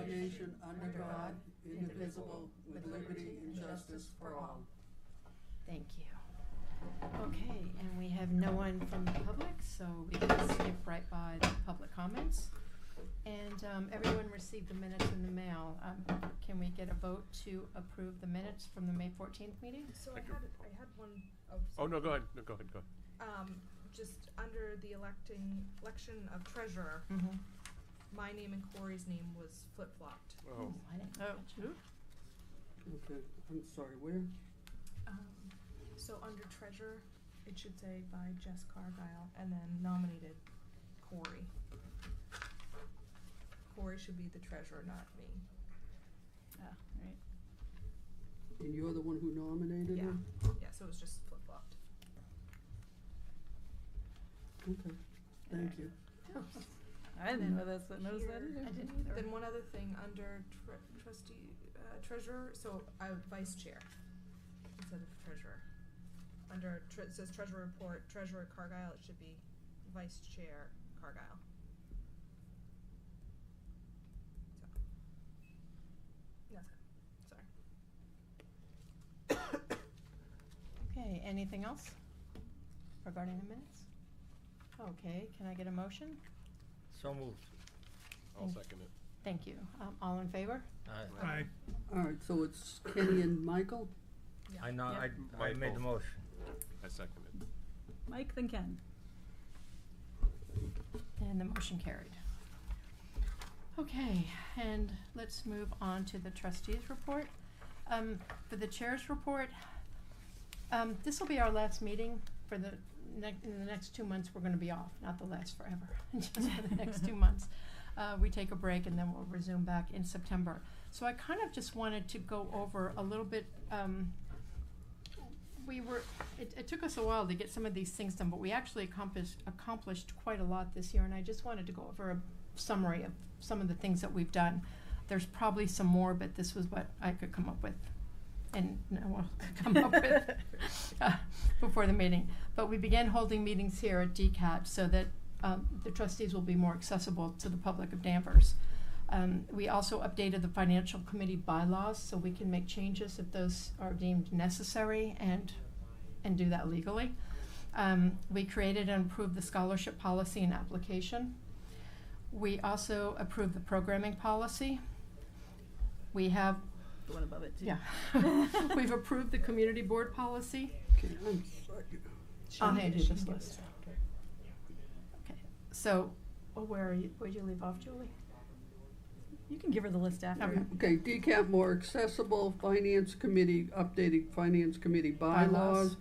one nation, under God, indivisible, with liberty and justice for all. Thank you. Okay, and we have no one from the public, so we can skip right by the public comments. And everyone received the minutes in the mail. Can we get a vote to approve the minutes from the May 14th meeting? So I had one. Oh, no, go ahead. No, go ahead. Just under the election of treasurer, Mm-hmm. my name and Corey's name was flip-flopped. Oh. I didn't catch it. Okay, I'm sorry, where? So under treasurer, it should say by Jess Cargile, and then nominated Corey. Corey should be the treasurer, not me. Ah, right. And you're the one who nominated Yeah. him? Yeah, so it was just flip-flopped. Okay, thank you. I didn't know that either. I didn't either. Then one other thing under treasurer, so vice chair instead of treasurer. Under it says treasurer report, treasurer Cargile. It should be vice chair Cargile. So that's it. Sorry. Okay, anything else regarding the minutes? Okay, can I get a motion? So moved. I'll second it. Thank you. All in favor? Aye. All right, so it's Kenny and Michael? Yeah. I know, Yep. I made the motion. I second it. Mike, then Ken. And the motion carried. Okay, and let's move on to the trustees report. For the chair's report, this will be our last meeting for in the next 2 months. We're going to be off, not the last forever, just for the next 2 months. We take a break and then we'll resume back in September. So I kind of just wanted to go over a little bit. It took us a while to get some of these things done, but we actually accomplished quite a lot this year, and I just wanted to go over a summary of some of the things that we've done. There's probably some more, but this was what I could come up with, and Noel could come up with before the meeting. But we began holding meetings here at DCAT so that the trustees will be more accessible to the public of Danvers. We also updated the financial committee bylaws so we can make changes if those are deemed necessary and do that legally. We created and improved the scholarship policy and application. We also approved the programming policy. We have, The one above it, too. yeah, we've approved the community board policy. Okay, I'm sorry. I'll hand you this list. Okay, so, where are you? Where'd you leave off, Julie? You can give her the list after. Okay. Okay, DCAP more accessible, finance committee, updating finance committee bylaws,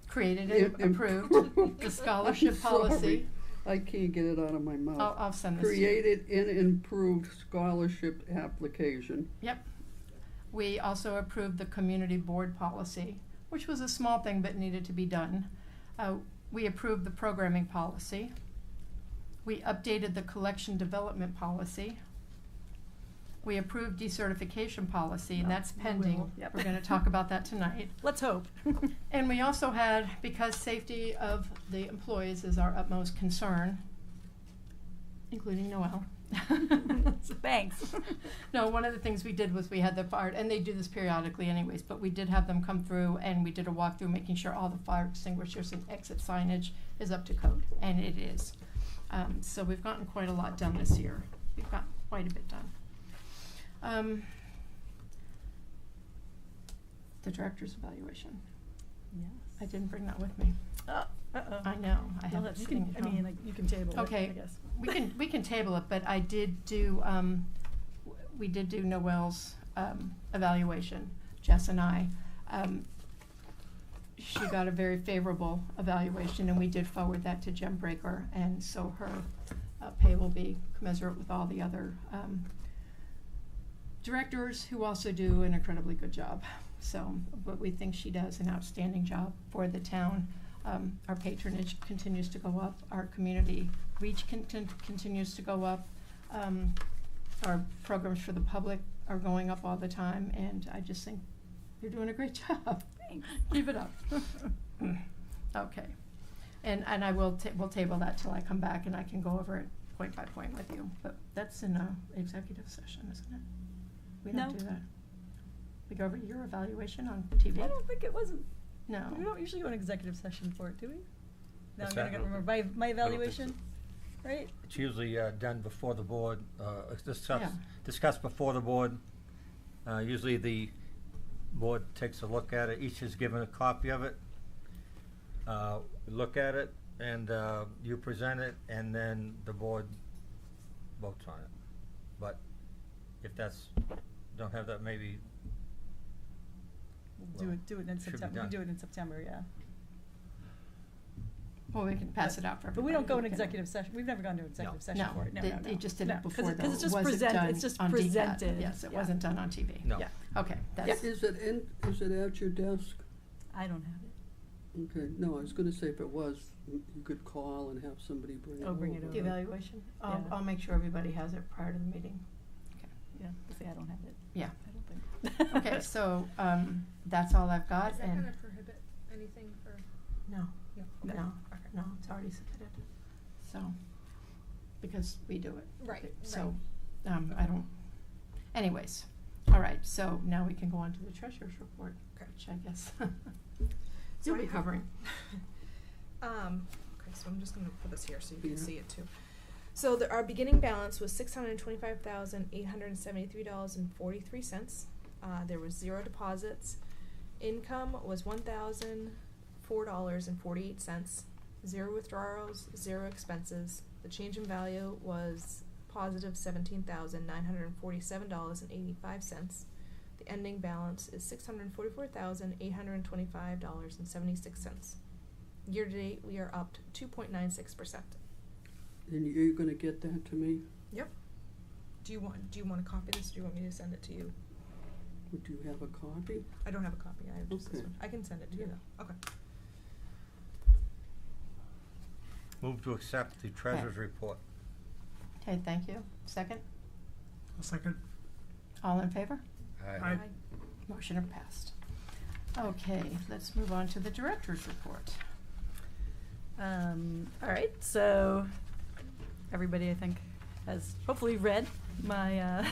Created and approved the scholarship I'm sorry. policy. I can't get it out of my mouth. I'll send this to you. Created and improved scholarship application. Yep. We also approved the community board policy, which was a small thing but needed to be done. We approved the programming policy. We updated the collection development policy. We approved decertification policy, and that's pending. will, yep. We're going to talk about that tonight. Let's hope. And we also had, because safety of the employees is our utmost concern, including Noel. Thanks. No, one of the things we did was we had the fire, and they do this periodically anyways, but we did have them come through and we did a walkthrough making sure all the fire extinguishers and exit signage is up to code, and it is. So we've gotten quite a lot done this year. We've got quite a bit done. The director's evaluation. Yes. I didn't bring that with me. Uh-oh. I know. I Well, have it you sitting can, at home. you can table it, Okay. I guess. We can table it, but I did do we did do Noel's evaluation, Jess and I. She got a very favorable evaluation, and we did forward that to Jem Breaker, and so her pay will be commensurate with all the other directors who also do an incredibly good job. So, but we think she does an outstanding job for the town. Our patronage continues to go up. Our community reach continues to go up. Our programs for the public are going up all the time, and I just think you're doing a great job. Thanks. Keep it up. Okay. And I will we'll table that till I come back and I can go over it point by point with you, but that's in a executive session, isn't it? We don't No. do that. We go over your evaluation on TV? I don't think it wasn't. No. We don't usually go in executive session for it, do we? Now What's I'm gonna that? get remember my think evaluation, right? It's usually done before the board, Yeah. discussed before the board. Usually the board takes a look at it, each is given a copy of it. We look at it, and you present it, and then the board votes on it. But if don't have that, maybe. We'll do it in should be September. We done. do it in September, yeah. Well, we can pass it out for everybody. But we don't go in can- executive session. We've never gone to executive session No, for it. No, they, no, no. they just did No, it before, though. it's just It wasn't present. done It's just on DCAT. presented. Yes, it Yeah. wasn't done on TV. No. Yeah. Okay, that's, Is it at your desk? I don't have it. Okay, no, I was gonna say if it was, you could call and have somebody bring it over. Oh, bring it over. the evaluation, Yeah. I'll make sure everybody has it prior to the meeting. Yeah, see, I don't have it. Yeah. I don't think. Okay, so, that's all I've got, Is that and, gonna prohibit anything for? no, No. no, Okay. no, it's already submitted, so, because we do it. Right, So, I don't, anyways, all right, so now we can go on to the treasurer's report, Okay. which I guess So you'll I be have- covering. Okay, so I'm just gonna put this here so you can Yeah. see it too. So our beginning balance was $625,873.43. There was 0 deposits. Income was $1,004.48. 0 withdrawals, 0 expenses. The change in value was positive $17,947.85. The ending balance is $644,825.76. Year to date, we are up to 2.96%. And you're gonna get that to me? Yep. Do you want to copy this? Or do you want me to send it to you? Would you have a copy? I don't have a copy. I have just this Okay. one. I can send it to you Yeah. though. Okay. Move to accept the treasurer's report. Okay, thank you. Second, A second. all in favor? Aye. Motion passed. Okay, let's move on to the director's report. All right, so everybody, I think, has hopefully read my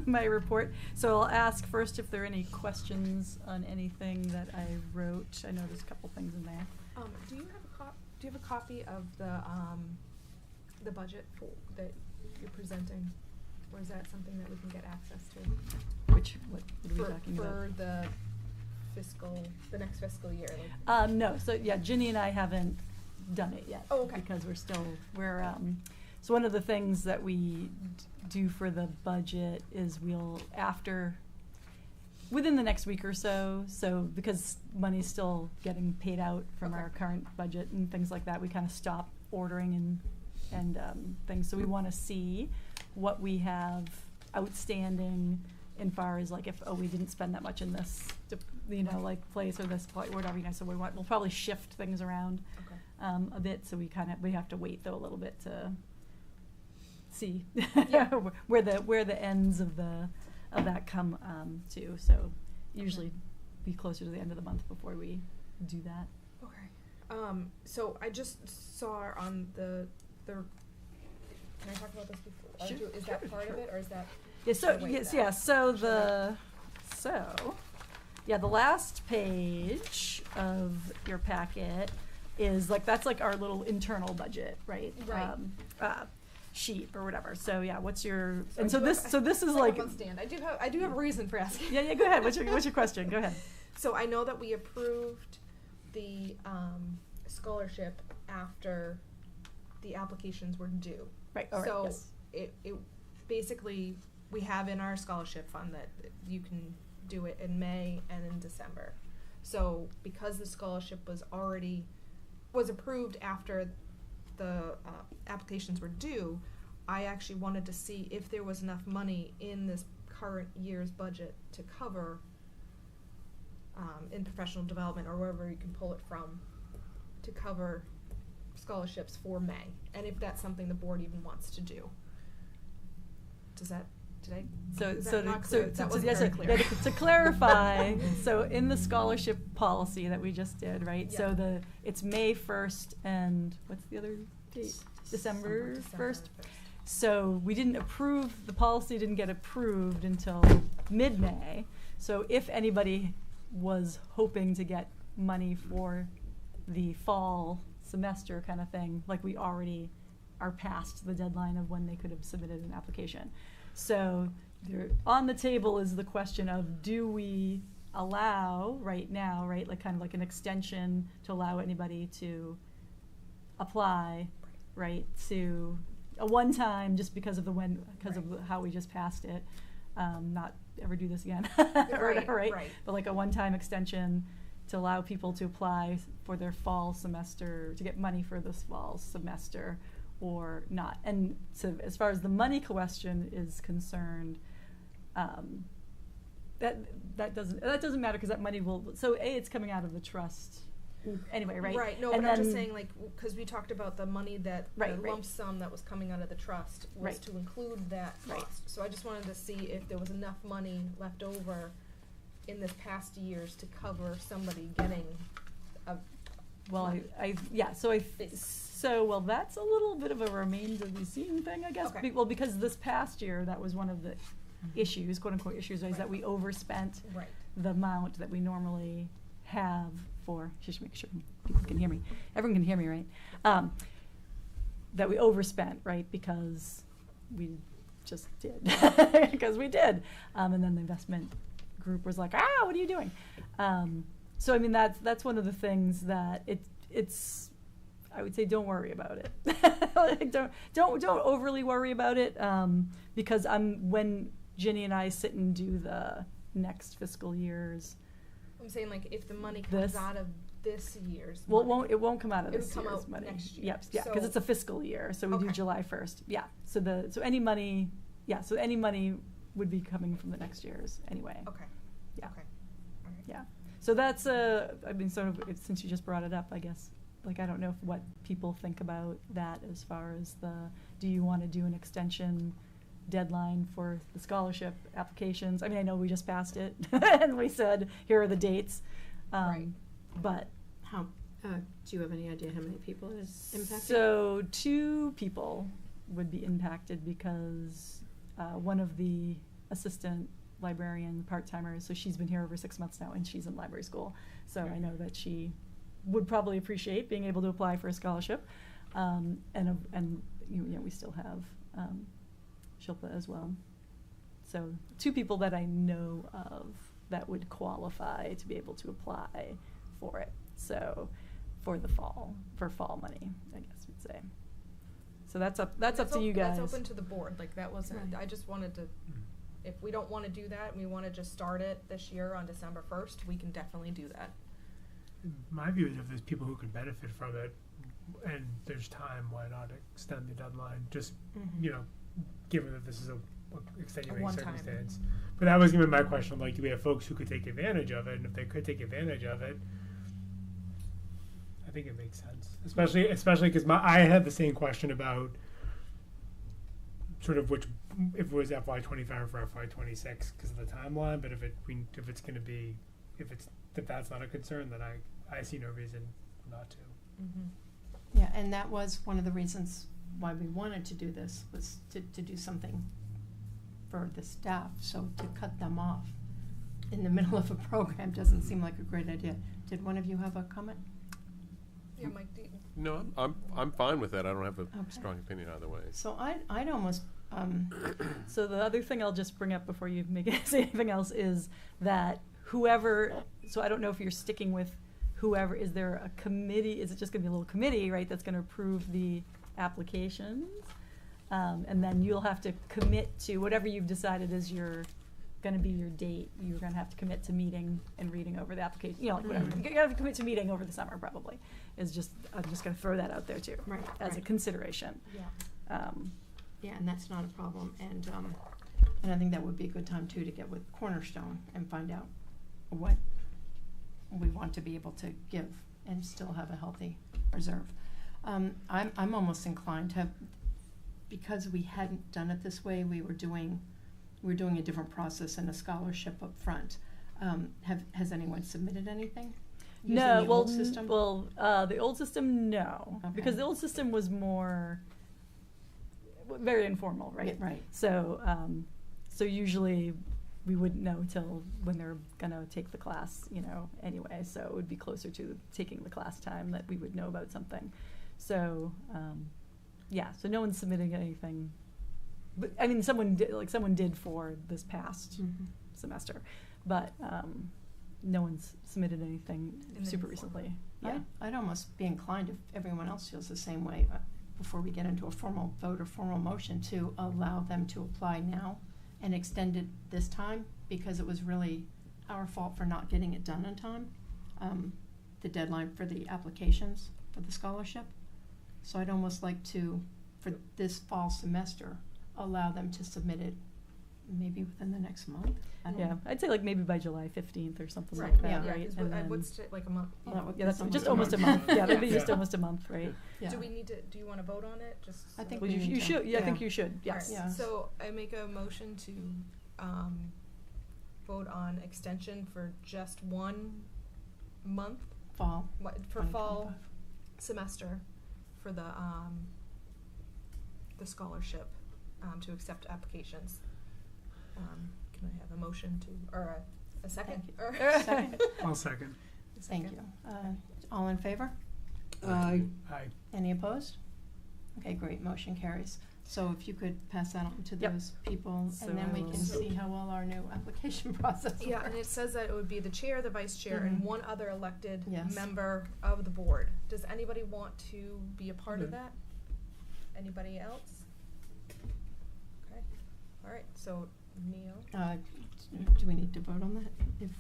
my report. So I'll ask first if there are any questions on anything that I wrote. I know there's a couple things in there. Do you have a copy of the budget that you're presenting, or is that something that we can get access to What are we talking about? for the next fiscal year? Like, No, so yeah, Ginny and I haven't done it yet. Oh, okay. Because we're so one of the things that we do for the budget is within the next week or so, because money's still getting paid out from Okay. our current budget and things like that, we kind of stop ordering and things. So we want to see what we have outstanding in far as like if, we didn't spend that much in this, like place or this place, whatever, so we'll probably shift things around okay. a bit, so we have to wait though a little bit to see Yeah. where the ends of that come to. So usually be closer to the end of the month before we do that. Okay. So I just saw on the. Can I talk about this before? Sure. Is that part of it, or is that? Yeah, so Oh, wait, yes, that. yeah, so the last page of your packet is that's our little internal budget, right? Right. Sheet or whatever. So yeah, what's your So I and so do this have- so this is It's like up on stand. I do have a reason for asking. yeah, go ahead. What's your question? Go ahead. So I know that we approved the scholarship after the applications were due. Right. All right. So Yes. it basically, we have in our scholarship fund that you can do it in May and in December. So because the scholarship was approved after the applications were due, I actually wanted to see if there was enough money in this current year's budget to cover in professional development or wherever you can pull it from to cover scholarships for May, and if that's something the board even wants to do. Is that not clear? That wasn't very clear. To clarify, so in the scholarship policy that we just did, right? Yeah. So it's May 1st and what's the other date? December 1st. 1st. So we didn't approve, the policy didn't get approved until mid-May. So if anybody was hoping to get money for the fall semester kind of thing, like we already are past the deadline of when they could have submitted an application. So there, on the table is the question of, do we allow right now, right, like kind of like an extension to allow anybody to apply, right, to a one-time, just because of the when, because of how we just passed it, not ever do this again, or whatever, right? But like a one-time extension to allow people to apply for their fall semester, to get money for this fall semester, or not. And so as far as the money question is concerned, that doesn't matter, because that money will, so it's coming out of the trust anyway, right? Right, no, and but I'm then, just saying, like, because we talked about the money that, Right, the lump sum that was coming out of the trust was Right. to include that Right. cost. So I just wanted to see if there was enough money left over in this past years to cover somebody getting a, well, well, that's a little bit of a remains to be seen thing, I guess. Okay. Well, because this past year, that was one of the issues, quote unquote issues, is that we overspent right, the amount that we normally have for, just make sure people can hear me, everyone can hear me, right? That we overspent, right, because we just did, because we did. And then the investment group was like, what are you doing? So I mean, that's one of the things that it's, I would say, don't worry about it. Like, don't overly worry about it, because when Ginny and I sit and do the next fiscal year's, I'm saying, like, if the money comes This- out of this year's well, money. it won't come out of It would this come year's out money. next year. Yep, yeah, because So- it's a fiscal year, so we do Okay. July 1st. Yeah, so any money, so any money would be coming from the next year's anyway. Okay. Yeah. Okay. All right. Yeah, so that's I mean, sort of, since you just brought it up, I guess, like, I don't know what people think about that as far as do you want to do an extension deadline for the scholarship applications? I mean, I know we just passed it, and we said, here are the dates. Right. But, How, do you have any idea how many people it is impacted? so 2 people would be impacted, because one of the assistant librarian part-timers, so she's been here over 6 months now, and she's in library school. So I know that she would probably appreciate being able to apply for a scholarship. And we still have Shilpa as well. So 2 people that I know of that would qualify to be able to apply for it. So for fall money, I guess we'd say. So that's up to you guys. That's open to the board, like, that wasn't, I just wanted to, if we don't wanna do that, and we wanna just start it this year on December 1st, we can definitely do that. My view is, if there's people who could benefit from it and there's time, why not extend the deadline? Just, given that this is a extenuating one-time. circumstance. But that was gonna be my question, like, do we have folks who could take advantage of it? And if they could take advantage of it, I think it makes sense. Especially because I had the same question about sort of if it was FY25 or FY26 because of the timeline. But if that's not a concern, then I see no reason not to. Mm-hmm. Yeah, and that was one of the reasons why we wanted to do this, was to do something for the staff. So to cut them off in the middle of a program doesn't seem like a great idea. Did one of you have a comment? Yeah, Mike, do you, No, I'm fine with that. I don't have a Okay. strong opinion either way. So I'd almost, So the other thing I'll just bring up before you say anything else is that so I don't know if you're sticking with whoever, is there a committee, is it just gonna be a little committee, right, that's gonna approve the applications? And then you'll have to commit to whatever you've decided is gonna be your date, you're gonna have to commit to meeting and reading over the application, like whatever. You have to commit to meeting over the summer probably, I'm just gonna throw that out there too, right, as a right. consideration. yeah. Yeah, and that's not a problem, and I think that would be a good time too to get with Cornerstone and find out what we want to be able to give and still have a healthy reserve. I'm almost inclined to, because we hadn't done it this way, we're doing a different process and a scholarship up front. Has anyone submitted anything? No, Using the old system? the old system, no, Okay. because the old system was more, very informal, right? Right. So, so usually we wouldn't know till when they're gonna take the class, you know, anyway. So it would be closer to taking the class time that we would know about something. So, yeah, so no one's submitting anything. But, I mean, someone did for this past semester, but no one's submitted anything In super any form. recently. Yeah. I'd almost be inclined, if everyone else feels the same way, before we get into a formal vote or formal motion, to allow them to apply now and extend it this time, because it was really our fault for not getting it done in time, the deadline for the applications for the scholarship. So I'd almost like to, for this fall semester, allow them to submit it maybe within the next month. I don't Yeah, know. I'd say like maybe by July 15th or something Right, like that, yeah, right? 'cause And then- what's like a month? That would yeah, be that's something just to almost a do. month. Yeah, that'd be Yeah. just almost a month, right? Yeah. Do we need to, do you wanna vote on it, just? I so think Well, we need you to, should, yeah, I think yeah. you should, yes. Yeah. So I make a motion to, vote on extension for just 1 month, Fall. for fall 2025. semester for the scholarship, to accept applications. Can I have a motion to, or a second? Thank Or- Second. I'll second. Thank Second. you. All in favor? Aye. Aye. Any opposed? Okay, great, motion carries. So if you could pass that on to Yep. those people, So and then I we will- can see how well our new application process works. Yeah, and it says that it would be the chair, the vice chair, and Mhm. one other elected Yes. member of the board. Does anybody want to be a part of Mhm. that? Anybody else? Okay, all right, so Neil, Do we need to vote on that? If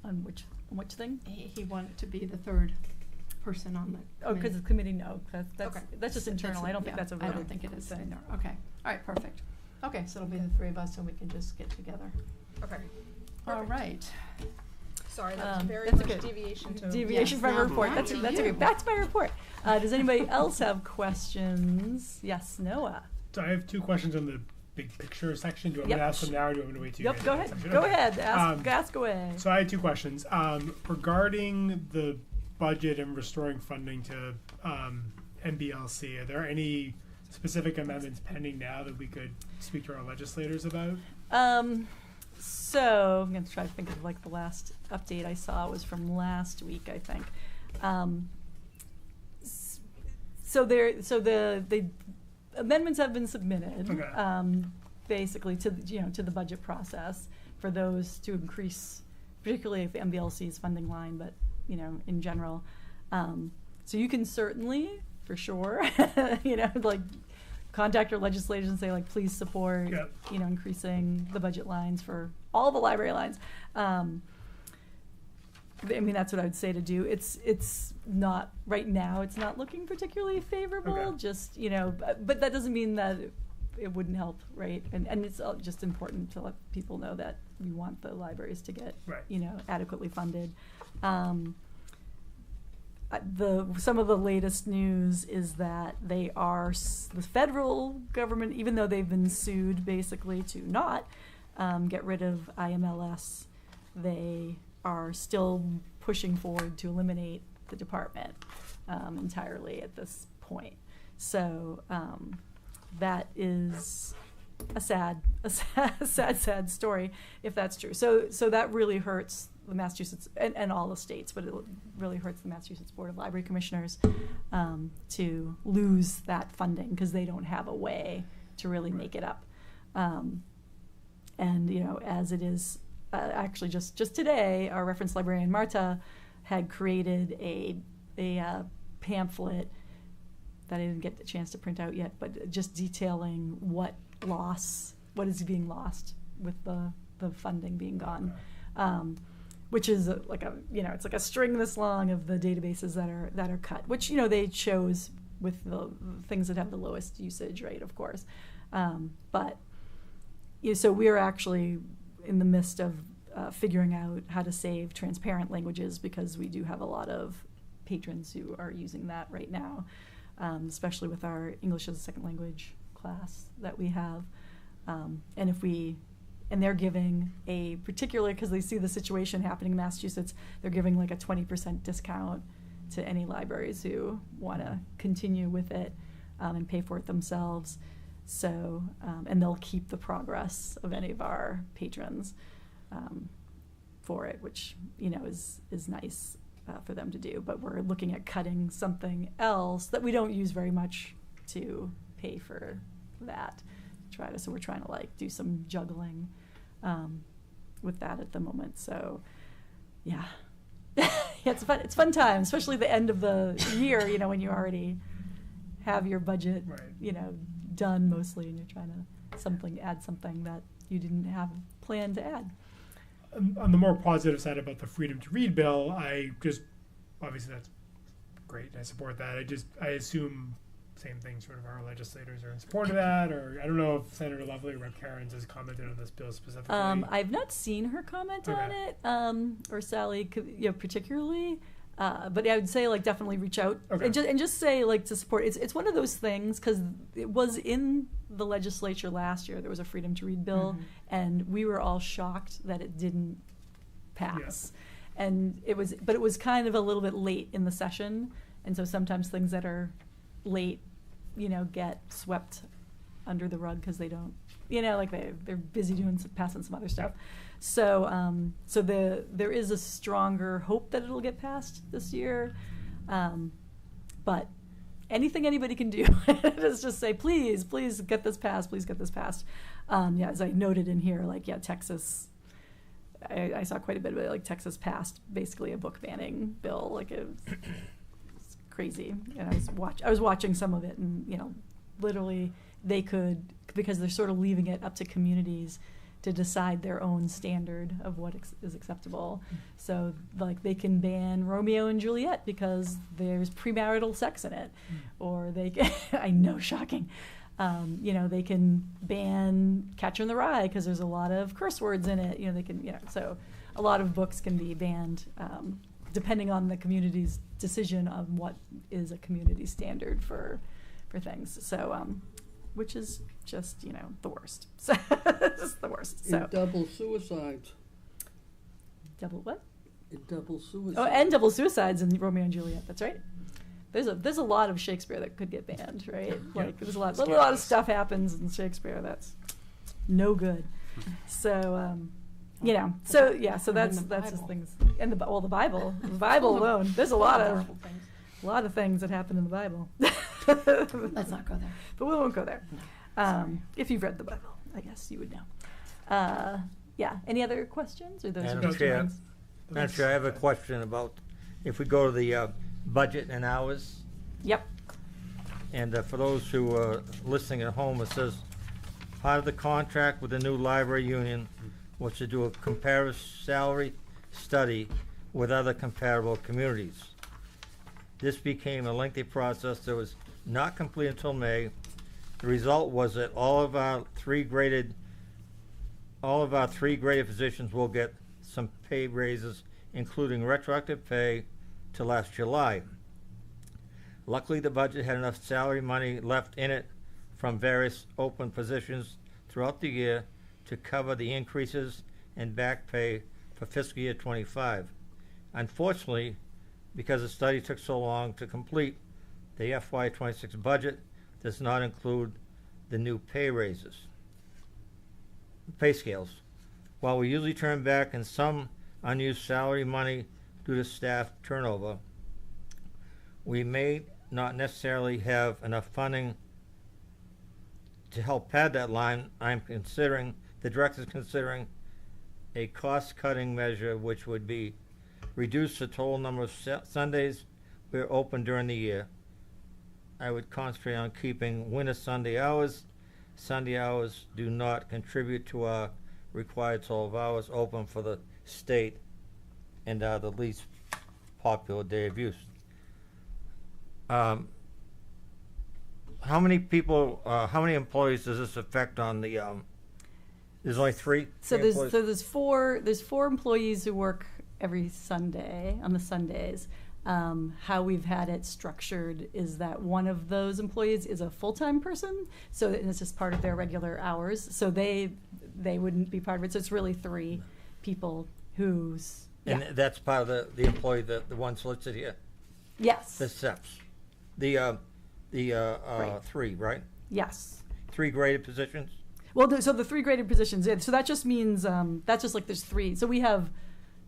On which thing? he wanted to be the third person on the Oh, because committee. the committee, no, that's Okay. just internal, I don't think yeah, that's a I voted don't think it is thing. either. Okay, all right, perfect. Okay, so it'll be the three of us, and we can just get together. okay, All Perfect. right. sorry, that was very That's much okay. deviation to. Deviation Yes, from our now report, back that's to okay, you. back to my report. Does anybody else have questions? Yes, Noah? So I have 2 questions on the big picture section. Do you want me Yep. to ask them now, or do you want me to wait till you Yep, get go to that ahead, section? go Okay. ahead, ask away. So I had 2 questions. Regarding the budget and restoring funding to MBLC, are there any specific amendments pending now that we could speak to our legislators about? So I'm gonna try to think of like the last update I saw was from last week, I think. So the amendments have been submitted. Okay. Basically to the budget process for those to increase, particularly if the MBLC's funding line, but in general. So you can certainly, for sure, like contact your legislators and say like, please support, Yep. increasing the budget lines for all the library lines. I mean, that's what I would say to do. It's not, right now, it's not looking particularly favorable, Okay. just, but that doesn't mean that it wouldn't help, right? And it's just important to let people know that we want the libraries to get, Right. adequately funded. Some of the latest news is that they are, the federal government, even though they've been sued basically to not get rid of IMLS, they are still pushing forward to eliminate the department entirely at this point. So that is a sad story if that's true. So that really hurts the Massachusetts and all the states, but it really hurts the Massachusetts Board of Library Commissioners to lose that funding because they don't have a way to really make it up. And as it is, actually just today, our reference librarian Marta had created a pamphlet that I didn't get the chance to print out yet, but just detailing what is being lost with the funding being gone. Which is it's like a string this long of the databases that are cut, which they chose with the things that have the lowest usage rate, of course. But so we're actually in the midst of figuring out how to save transparent languages because we do have a lot of patrons who are using that right now, especially with our English as a second language class that we have. And they're giving particularly because they see the situation happening in Massachusetts, they're giving like a 20% discount to any libraries who want to continue with it and pay for it themselves. So, and they'll keep the progress of any of our patrons for it, which, you know, is nice for them to do. But we're looking at cutting something else that we don't use very much to pay for that. So we're trying to like do some juggling with that at the moment. So, yeah. Yeah, it's fun. It's fun time, especially the end of the year. You know, when you already have your budget, Right. you know, done mostly, and you're trying to add something that you didn't have planned to add. On the more positive side about the Freedom to Read bill, obviously that's great. I support that. I assume same thing. Sort of our legislators are in support of that, or I don't know if Senator Lovely or Rep. Karens has commented on this bill specifically. I've not seen her comment on it, or Sally, you know, particularly. But I would say, like, definitely reach out and just say, like, to support. It's one of those things, because it was in the legislature last year. There was a Freedom to Read bill, and we were all shocked that it didn't pass. Yeah. And it was kind of a little bit late in the session, and so sometimes things that are late, you know, get swept under the rug because they don't, you know, like they're busy passing some other stuff. So there is a stronger hope that it'll get passed this year, but anything anybody can do is just say, please get this passed, please get this passed. Yeah, as I noted in here, like, yeah, Texas, I saw quite a bit of it. Like, Texas passed basically a book banning bill. Like, it's crazy. And I was watching some of it, and, you know, literally they could, because they're sort of leaving it up to communities to decide their own standard of what is acceptable. So, like, they can ban Romeo and Juliet because there's premarital sex in it, or they can, I know, shocking. You know, they can ban Catcher in the Rye because there's a lot of curse words in it. You know, they can, you know, so a lot of books can be banned depending on the community's decision on what is a community standard for things. So, which is just, you know, the worst. So, just the worst. So, And double suicides. double what? And double suicides. Oh, and double suicides in Romeo and Juliet. That's right. There's a lot of Shakespeare that could get banned, right? Like, there's a lot of stuff happens in Shakespeare that's no good. So, you know, so yeah, so that's just things. And the Bible alone. There's a lot of things that happen in the Bible. Let's not go there. But we won't go there. If you've read the Bible, I guess you would know. Yeah. Any other questions, or those Madam are just Chair. things? Madam Chair, I have a question about if we go to the budget and hours. Yep. And for those who are listening at home, it says, part of the contract with the new library union was to do a comparative salary study with other comparable communities. This became a lengthy process that was not complete until May. The result was that all of our three graded positions will get some pay raises, including retroactive pay to last July. Luckily, the budget had enough salary money left in it from various open positions throughout the year to cover the increases in back pay for fiscal year 25. Unfortunately, because the study took so long to complete, the FY26 budget does not include the new pay scales. While we usually turn back in some unused salary money due to staff turnover, we may not necessarily have enough funding to help pad that line. The director's considering a cost-cutting measure which would be reduce the total number of Sundays we're open during the year. I would concentrate on keeping winter Sunday hours. Sunday hours do not contribute to our required 12 hours open for the state and are the least popular day of use. How many people, how many employees does this affect on the, there's only three? So three there's four employees who work every Sunday, on the Sundays. How we've had it structured is that one of those employees is a full-time person, so it's just part of their regular hours. So they wouldn't be part of it. So it's really three people who's, And that's part of the employee, the ones listed here, yes, the steps. The Right. three, right? yes. 3 graded positions? Well, so the 3 graded positions, so that just means, that's just like there's 3. So we have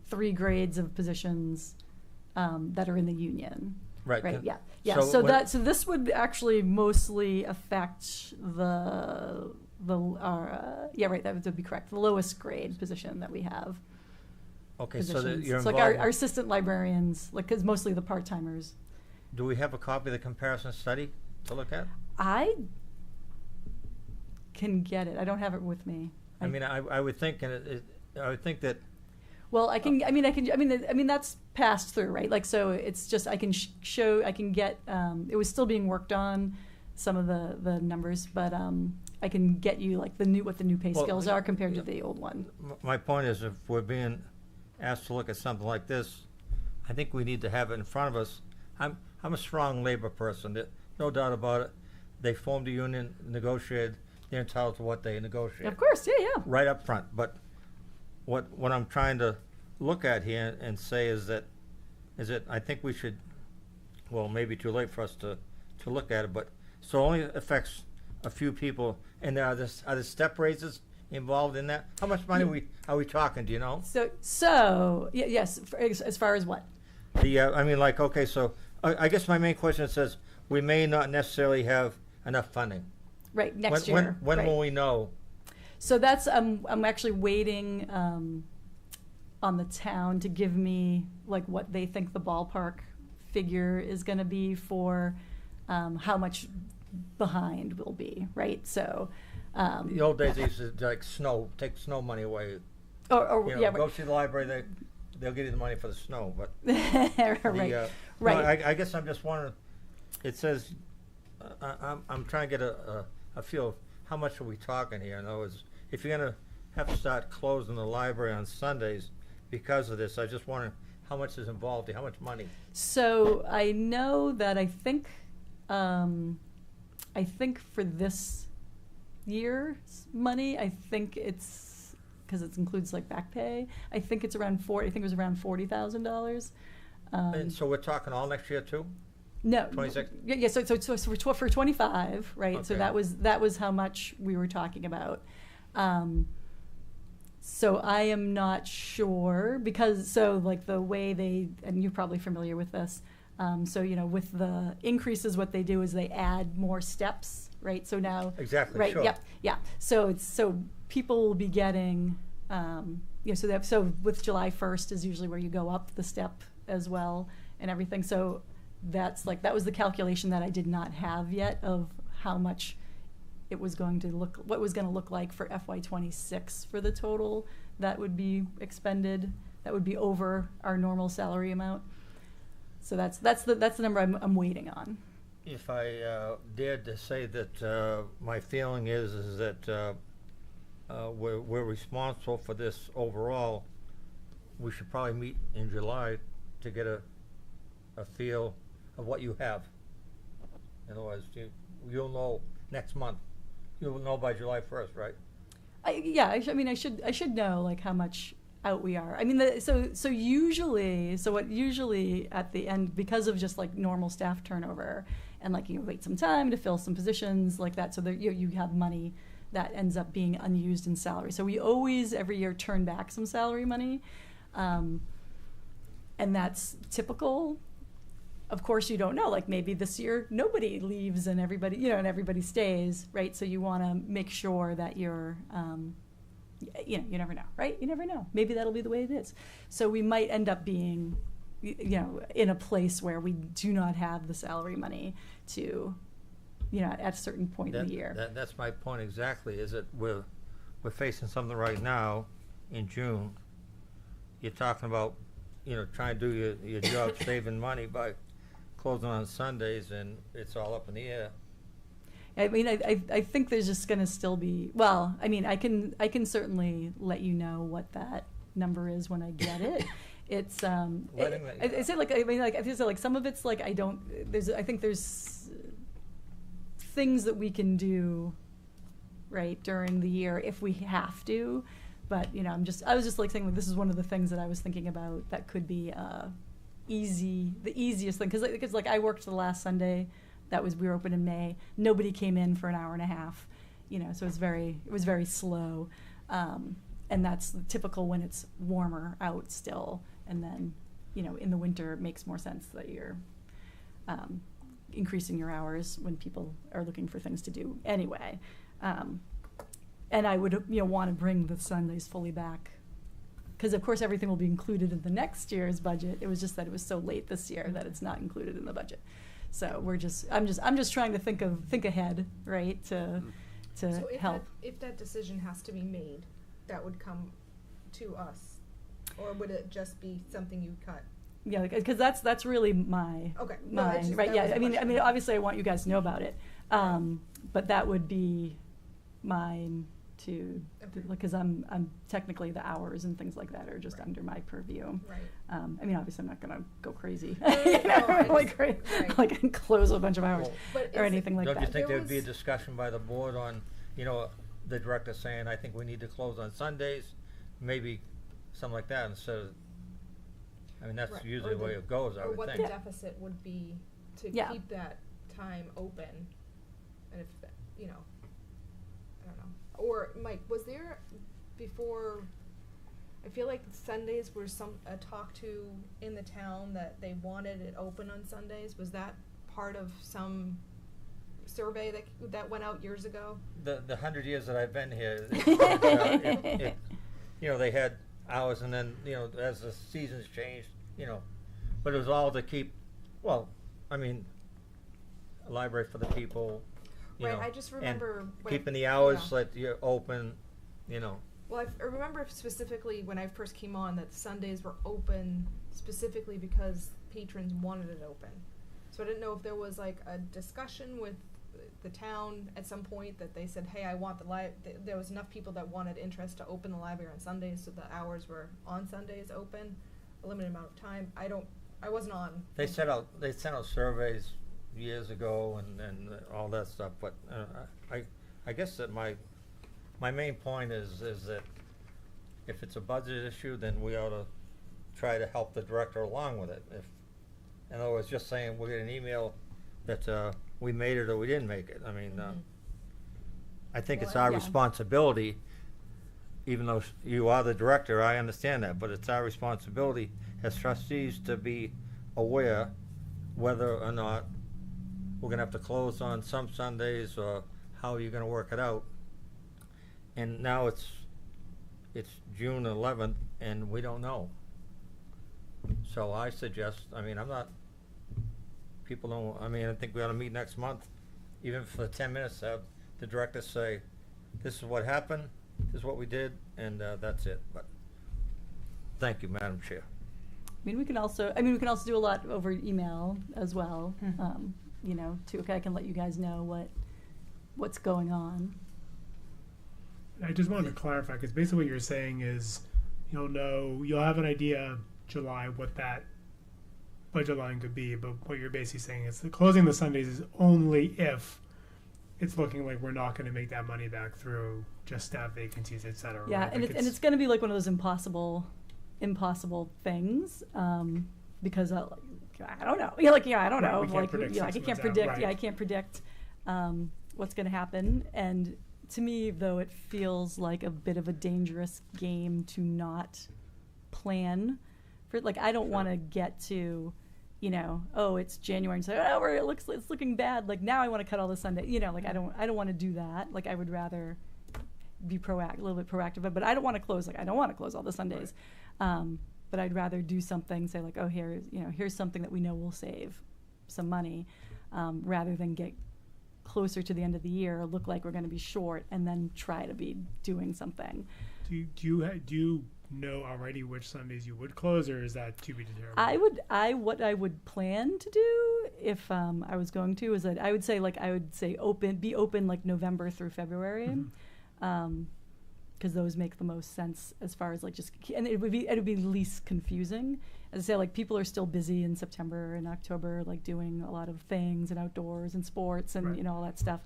3 grades of positions that are in the union. Right. Yeah, yeah. So when- this would actually mostly affect yeah, right, that would be correct. The lowest grade position that we have. Okay, so Positions. that you're So involved. like our assistant librarians, like, cause mostly the part-timers. Do we have a copy of the comparison study to look at? I can get it. I don't have it with me. I mean, I would think, I would think that, Well, I mean, that's passed through, right? Like, so it's just, I can show, I can get, it was still being worked on, some of the numbers, but, I can get you like what the new pay Well, scales are compared yeah. to the old one. my point is, if we're being asked to look at something like this, I think we need to have it in front of us. I'm a strong labor person, no doubt about it. They formed a union, negotiated, they're entitled to what they negotiate. Of course, yeah. Right up front, but what I'm trying to look at here and say is that I think we should, well, maybe too late for us to look at it, but so it only affects a few people, and are there step raises involved in that? How much money are we talking, do you know? So yes, as far as what? I mean, like, okay, so I guess my main question says, we may not necessarily have enough funding. Right, next year. When right. will we know? So that's, I'm actually waiting on the town to give me like what they think the ballpark figure is gonna be for how much behind we'll be, right? So. The old days, they used to like take snow money away. Or You know, yeah, go see the library, they'll give you the money for the snow, but. right, No, right. I guess I'm just wondering, it says, I'm trying to get a feel of how much are we talking here? In other words, if you're gonna have to start closing the library on Sundays because of this, I just wonder how much is involved here, how much money? So I know that I think for this year's money, I think it's, because it includes like back pay, I think it's around I think it was around $40,000. And so we're talking all next year too? No. 26? Yeah, so for 25, right? So Okay. that was how much we were talking about. So I am not sure, because, so like the way and you're probably familiar with this, so, you know, with the increases, what they do is they add more steps, right? So now. Exactly, Right, sure. yep, yeah. So people will be getting, so with July 1st is usually where you go up the step as well and everything. So that was the calculation that I did not have yet of how much it was going to what was going to look like for FY26 for the total that would be expended, that would be over our normal salary amount. So that's the number I'm waiting on. If I dared to say that my feeling is that we're responsible for this overall, we should probably meet in July to get a feel of what you have. In other words, you'll know next month. You'll know by July 1st, right? I should know like how much out we are. I mean, what usually at the end, because of just like normal staff turnover and like you wait some time to fill some positions like that, so that you have money that ends up being unused in salary. So we always every year turn back some salary money, and that's typical. Of course, you don't know. Like maybe this year nobody leaves and everybody stays, right? So you want to make sure that you're, you never know, right? You never know. Maybe that'll be the way it is. So we might end up being, in a place where we do not have the salary money to, at a certain point in the year. That's my point exactly. Is that we're facing something right now in June. You're talking about, trying to do your job, saving money by closing on Sundays, and it's all up in the air. I mean, I think there's just going to still be. Well, I mean, I can certainly let you know what that number is when I get it. It's I say like I feel like some of it's like I think there's things that we can do right during the year if we have to, but I was just like saying like, this is one of the things that I was thinking about that could be the easiest thing, because like I worked the last Sunday, we were open in May, nobody came in for an hour and a half, you know, so it was very slow. And that's typical when it's warmer out still. And then, you know, in the winter, it makes more sense that you're increasing your hours when people are looking for things to do anyway. And I would, you know, want to bring the Sundays fully back, because of course everything will be included in the next year's budget. It was just that it was so late this year that it's not included in the budget. So I'm just trying to think ahead, right? To So help. if that decision has to be made, that would come to us, or would it just be something you cut? Yeah, because that's really my Okay. No, it's mine, just- right? that Yeah, was the I mean, question. obviously, I want you guys to know about it, but that would be mine to, Okay. because I'm technically the hours and things like that are just Right. under my purview. Right. I mean, obviously, I'm not gonna go crazy, No, you know, I like right. like and close a bunch of hours Well, But or is- anything like Don't you that. think There there'd be a was- discussion by the board on, you know, the director saying, I think we need to close on Sundays, maybe something like that instead of, I mean, that's Right. usually Or the way the- it goes, I or would what think. the deficit would be to Yeah. keep that time open, and if that, you know, I don't know. Or Mike, was there before? I feel like Sundays were a talk to in the town that they wanted it open on Sundays. Was that part of some survey that went out years ago? The 100 years that I've been here, you know, they had hours, and then, you know, as the seasons changed, you know, but it was all to keep, well, I mean, a library for the people, you Right, know, I just and remember when keeping the hours yeah. that you're open, you know. Well, I remember specifically when I first came on that Sundays were open specifically because patrons wanted it open. So I didn't know if there was like a discussion with the town at some point that they said, hey, I want there was enough people that wanted interest to open the library on Sundays, so the hours were on Sundays open, a limited amount of time. I wasn't on. They sent out surveys years ago and all that stuff, but I guess that my main point is that if it's a budget issue, then we ought to try to help the director along with it. If, in other words, just saying we'll get an email that we made it or we didn't make it. I mean, I think it's Well, our yeah. responsibility, even though you are the director, I understand that, but it's our responsibility as trustees to be aware whether or not we're gonna have to close on some Sundays or how you're gonna work it out. And now it's June 11th and we don't know. So I suggest, I mean, people don't, I mean, I think we ought to meet next month, even for 10 minutes, have the director say, this is what happened, this is what we did, and that's it. But thank you, Madam Chair. I mean, we can also do a lot over email as well. You know, I can let you guys know what's going on. I just wanted to clarify, because basically what you're saying is you'll have an idea July what that budget line could be, but what you're basically saying is that closing the Sundays is only if it's looking like we're not going to make that money back through just staff vacancies, et cetera. Yeah, right? and Like it's going to be like one of those impossible things, because I don't know. I don't Right, know. we can't predict I 6 can't months out, predict. right. Yeah, I can't predict what's going to happen. And to me, though, it feels like a bit of a dangerous game to not plan for. Like, I don't want to get to, oh, it's January and say, oh, it's looking bad. Like, now I want to cut all the Sunday. I don't want to do that. Like, I would rather be a little bit proactive, but I don't want to close. Like, I don't want to close all the Sundays. But I'd rather do something, say like, oh, here's something that we know will save some money, rather than get closer to the end of the year, look like we're going to be short, and then try to be doing something. Do you know already which Sundays you would close, or is that to be determined? What I would plan to do if I was going to is that I would say be open like November through February. Mm-hmm. Because those make the most sense as far as like and it would be least confusing. As I say, like people are still busy in September and October, like doing a lot of things and outdoors and sports and Right. all that stuff.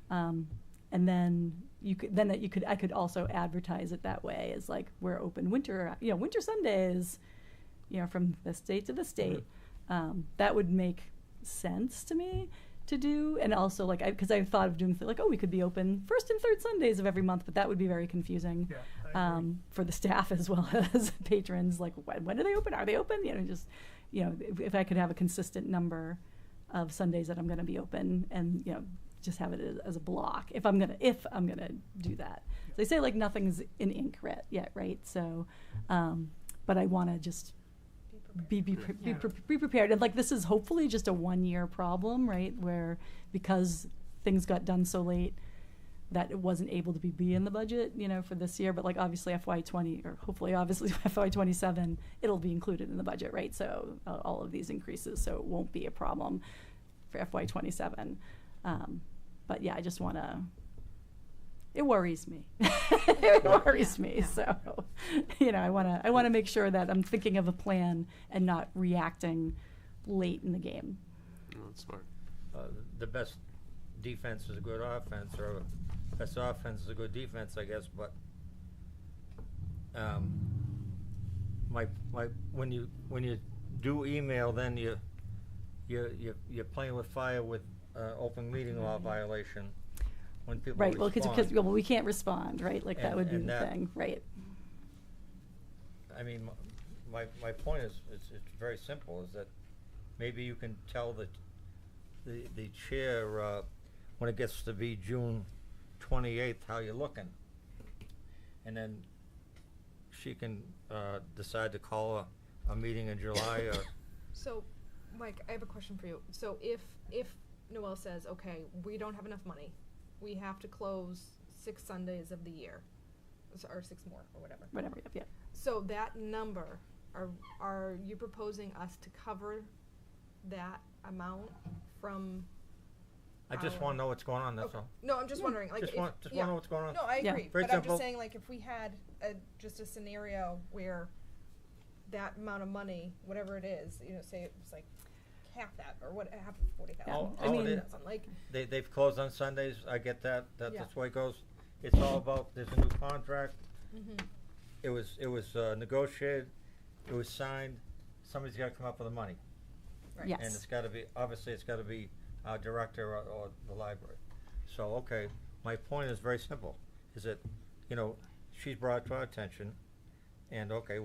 And then I could also advertise it that way as like we're open winter Sundays, from this date to this date. That would make sense to me. to do, and also like because I thought of doing like, oh, we could be open first and third Sundays of every month, but that would be very confusing Yeah, I agree. for the staff as well as patrons. Like, when are they open? Are they open? Just if I could have a consistent number of Sundays that I'm going to be open, and just have it as a block if I'm gonna do that. So they say like nothing's in ink yet, right? So, but I want to just be prepared. And like this is hopefully just a 1-year problem, right? Where because things got done so late that it wasn't able to be in the budget, for this year. But like obviously FY20 or hopefully obviously FY27, it'll be included in the budget, right? So all of these increases, so it won't be a problem for FY27. But yeah, I just want to. It worries me. It worries me. So, I want to make sure that I'm thinking of a plan and not reacting late in the game. Oh, that's smart. The best defense is a good offense, or best offense is a good defense, I guess. But when you do email, then you're playing with fire with open meeting law violation. When people Right, well, respond. because we can't respond, right? Like that would be And the that- thing, right? I mean, my point is, it's very simple, is that maybe you can tell the chair, when it gets to be June 28th, how you're looking. And then she can, decide to call a meeting in July or. So, Mike, I have a question for you. So if Noel says, okay, we don't have enough money, we have to close 6 Sundays of the year, or 6 more, or whatever. Whatever, yep. So that number, are you proposing us to cover that amount from? I just our- wanna know what's going on, that's Okay. all. No, I'm just wondering, like, Just if, wanna know what's going on. No, I Yeah. agree, Very but I'm simple. just saying, like, if we had just a scenario where that amount of money, whatever it is, say it was like half that, or half of 40,000. Yeah, I mean- 40,000, like, They've closed on Sundays, I get that, Yeah. that's the way it goes. It's all about, there's a new contract, mhm. it was negotiated, it was signed, somebody's gotta come up with the money. Right. Yes. And it's gotta be, obviously, it's gotta be our director or the library. So, okay, my point is very simple, is that, she's brought it to our attention, and okay,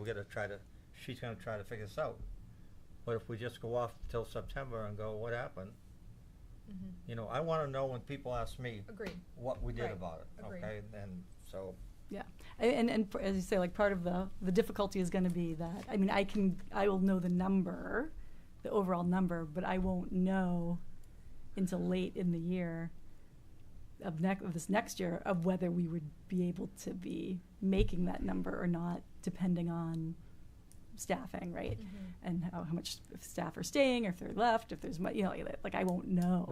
she's gonna try to figure this out. But if we just go off till September and go, what happened? Mhm. I wanna know when people ask me Agreed. what we did Right. about it, Agreed. okay? And so, Yeah, and as you say, like part of the difficulty is going to be that I will know the overall number, but I won't know until late in the year of this next year of whether we would be able to be making that number or not, depending on staffing, right? And how much if staff are staying, or if they're left, if there's like I won't know.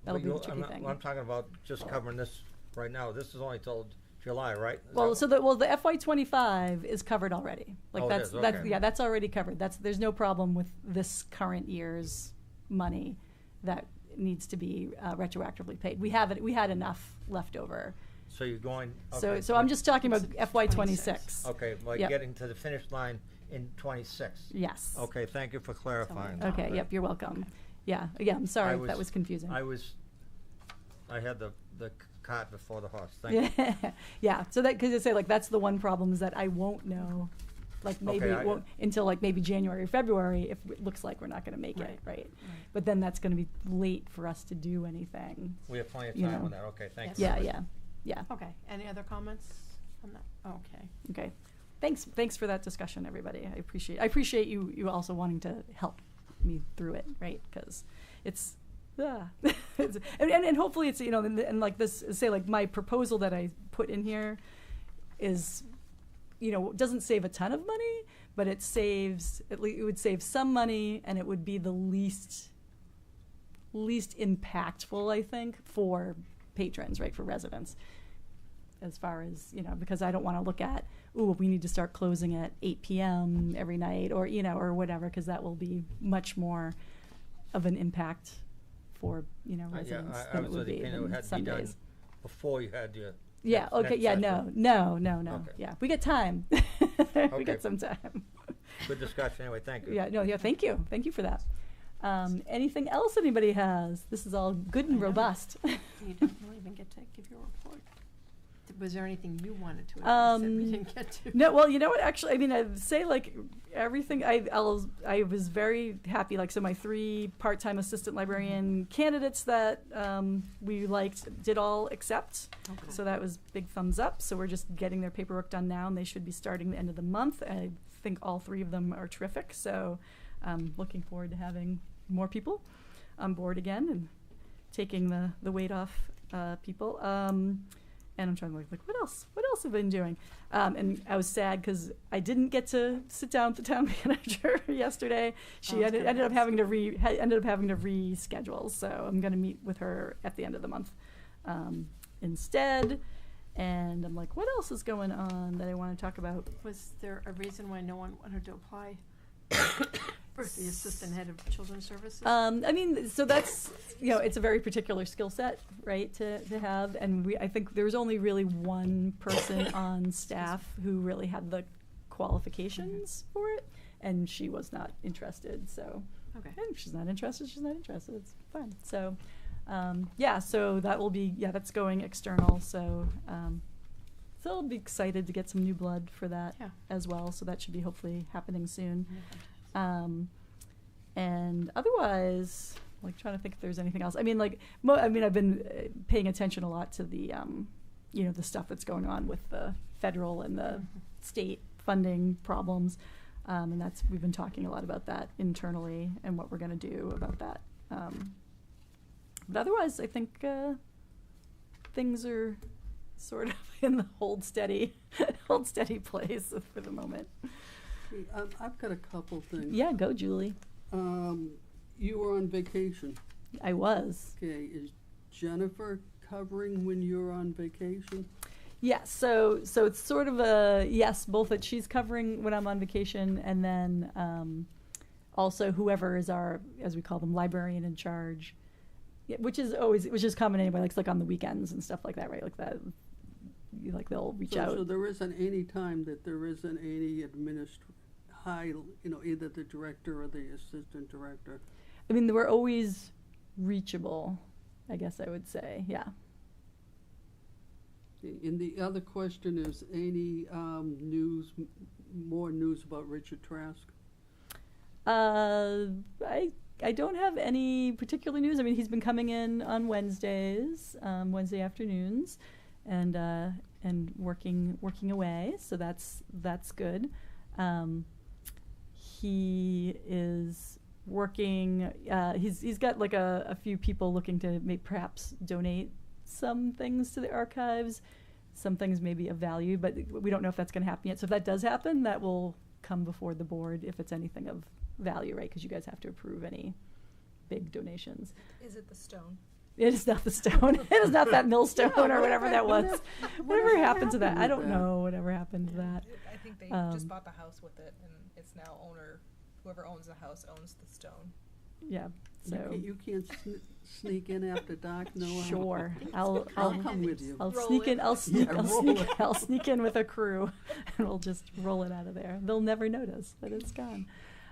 That'll be the tricky thing. I'm talking about just covering this right now. This is only till July, right? Is Well, that- the FY25 is covered already. Like Oh, it that's is, okay. that's already covered. There's no problem with this current year's money that needs to be retroactively paid. We had enough left over. So you're going, So okay. so I'm just talking about It's FY26. Okay, like Yep. getting to the finish line in 26. Yes. Okay, thank you for clarifying. Okay. Yep. You're welcome. Yeah. Yeah. I'm sorry if that was confusing. I had the cart before the horse, thank you. Yeah. So because I say like that's the one problem is that I won't know, like maybe Okay, it won't until like maybe January or February if it looks like we're not going to make it, right? But then that's going to be late for us to do anything. We have plenty of You time know. on that, okay, thank Yes. you. Yeah. very much. Yeah. Okay, any other comments on that? Okay. Okay. Thanks for that discussion, everybody. I appreciate you also wanting to help me through it, right? Because it's, and hopefully it's, and like this, say like my proposal that I put in here is, doesn't save a ton of money, but it would save some money, and it would be the least impactful, I think, for patrons, right, for residents. As far as, because I don't want to look at, we need to start closing at 8 p.m. every night or, or whatever, because that will be much more of an impact for, residents I than it was would of the be opinion it than had to be done Sundays. before you had your. Yeah, next- okay, next yeah, session. no. Okay. Yeah, we get time. We Okay. get some time. Good discussion, anyway, thank you. Yeah, no, yeah, thank you for that. Anything else anybody has? This is all good and I know. robust. You don't even get to give your report. Was there anything you wanted to address that we didn't get to? No, well, you know what? Actually, I mean, I'd say like everything. I was very happy. Like, so my 3 part-time assistant librarian candidates that we liked did all accept. Okay. So that was big thumbs up. So we're just getting their paperwork done now, and they should be starting the end of the month. I think all 3 of them are terrific. So looking forward to having more people on board again and taking the weight off people. And I'm trying to like, what else? What else have I been doing? And I was sad because I didn't get to sit down with the town manager yesterday. She ended up having to reschedule. So I'm going to meet with her at the end of the month instead. And I'm like, what else is going on that I want to talk about? Was there a reason why no one wanted to apply for the assistant head of children's services? I mean, so that's, it's a very particular skill set, right, to have. And I think there was only really one person on staff who really had the qualifications for it, and she was not interested. So, Okay. and if she's not interested, she's not interested. It's fine. So, so that will be, that's going external. So, so I'll be excited to get some new blood for that as well. So that should be hopefully happening soon. And otherwise, like, trying to think if there's anything else. I mean, like, I've been paying attention a lot to the, the stuff that's going on with the federal and the state funding problems. And we've been talking a lot about that internally and what we're going to do about that. But otherwise, I think things are sort of in the hold steady place for the moment. I've got a couple things. Yeah, go, Julie. You were on vacation. I was. Okay, is Jennifer covering when you're on vacation? Yes, so it's sort of a yes, both that she's covering when I'm on vacation, and then also whoever is our, as we call them, librarian in charge, which is common anyway, like on the weekends and stuff like that, right? Like that, they'll reach out. So there isn't any time that there isn't any either the director or the assistant director. I mean, we're always reachable, I guess I would say, yeah. And the other question is, any more news about Richard Trask? I don't have any particular news. I mean, he's been coming in on Wednesdays, Wednesday afternoons, and working away. So that's good. He is working. He's got like a few people looking to perhaps donate some things to the archives. Some things may be of value, but we don't know if that's going to happen yet. So if that does happen, that will come before the board if it's anything of value, right? Because you guys have to approve any big donations. Is it the stone? It is not the stone. It is not that millstone or whatever that was. Whatever happened to that? I don't know. Whatever happened to that? I think they just bought the house with it, and it's now whoever owns the house owns the stone. Yeah. So You can't sneak in after dark. No. sure, I'll come with you. I'll Roll sneak in. it. I'll sneak. Yeah, I'll roll sneak. it. I'll sneak in with a crew, and we'll just roll it out of there. They'll never notice that it's gone.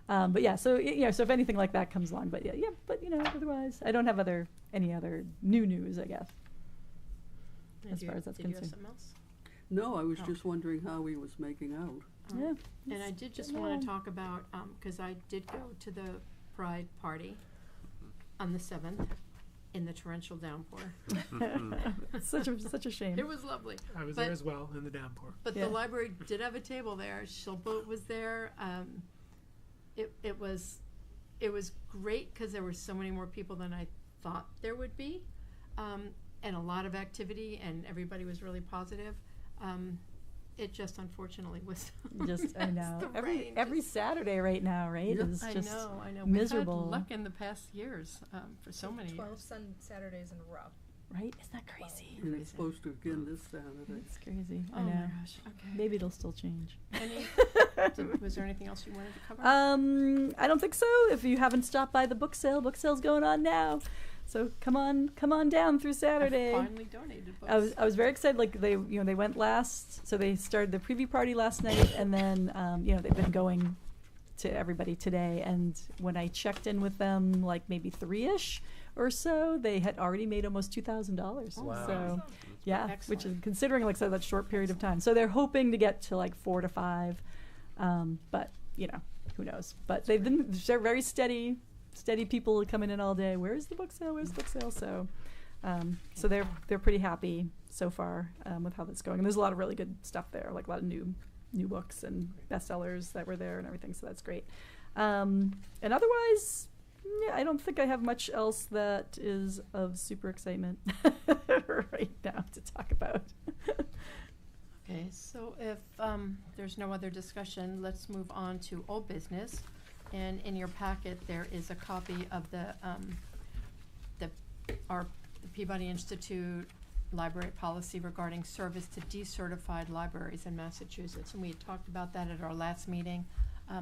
But yeah, so so if anything like that comes along, but but otherwise, I don't have any other new news, I guess. As far as that's Did you have concerned. something else? No, I was Oh. just wondering how he was making out. Yeah. And I did just getting want along. to talk about, because I did go to the Pride Party on the 7th in the torrential downpour. It's such a shame. It was lovely. I was But- there as well in the downpour. But Yeah. the library did have a table there. Shilboat was there. It was great because there were so many more people than I thought there would be, and a lot of activity, and everybody was really positive. It just unfortunately was. Just I know the every rain Saturday right now, right? Yeah. Is I just know. miserable. We've had luck in the past years for so many 12 years. Saturdays in a row. right? Isn't that crazy? And it's supposed to again this Saturday. It's crazy. Oh I know. my gosh. Okay. Maybe it'll still change. Was there anything else you wanted to cover? I don't think so. If you haven't stopped by the book sale's going on now. So come on down through Saturday. I finally donated books. I was very excited. Like they went last, so they started the preview party last night, and then they've been going to everybody today, and when I checked in with them, like maybe 3-ish or so, they had already made almost $2,000. Wow. So, yeah, which is Excellent. considering like so that short period of time. So they're hoping to get to like 4 to 5, but you know, who knows? But they're very steady people coming in all day. Where's the book sale? Where's the book sale? So, so they're pretty happy so far with how that's going. And there's a lot of really good stuff there, like a lot of new books and bestsellers that were there and everything. So that's great. And otherwise, yeah, I don't think I have much else that is of super excitement right now to talk about. Okay, so if there's no other discussion, let's move on to old business. And in your packet, there is a copy of the Peabody Institute library policy regarding service to decertified libraries in Massachusetts. And we had talked about that at our last meeting.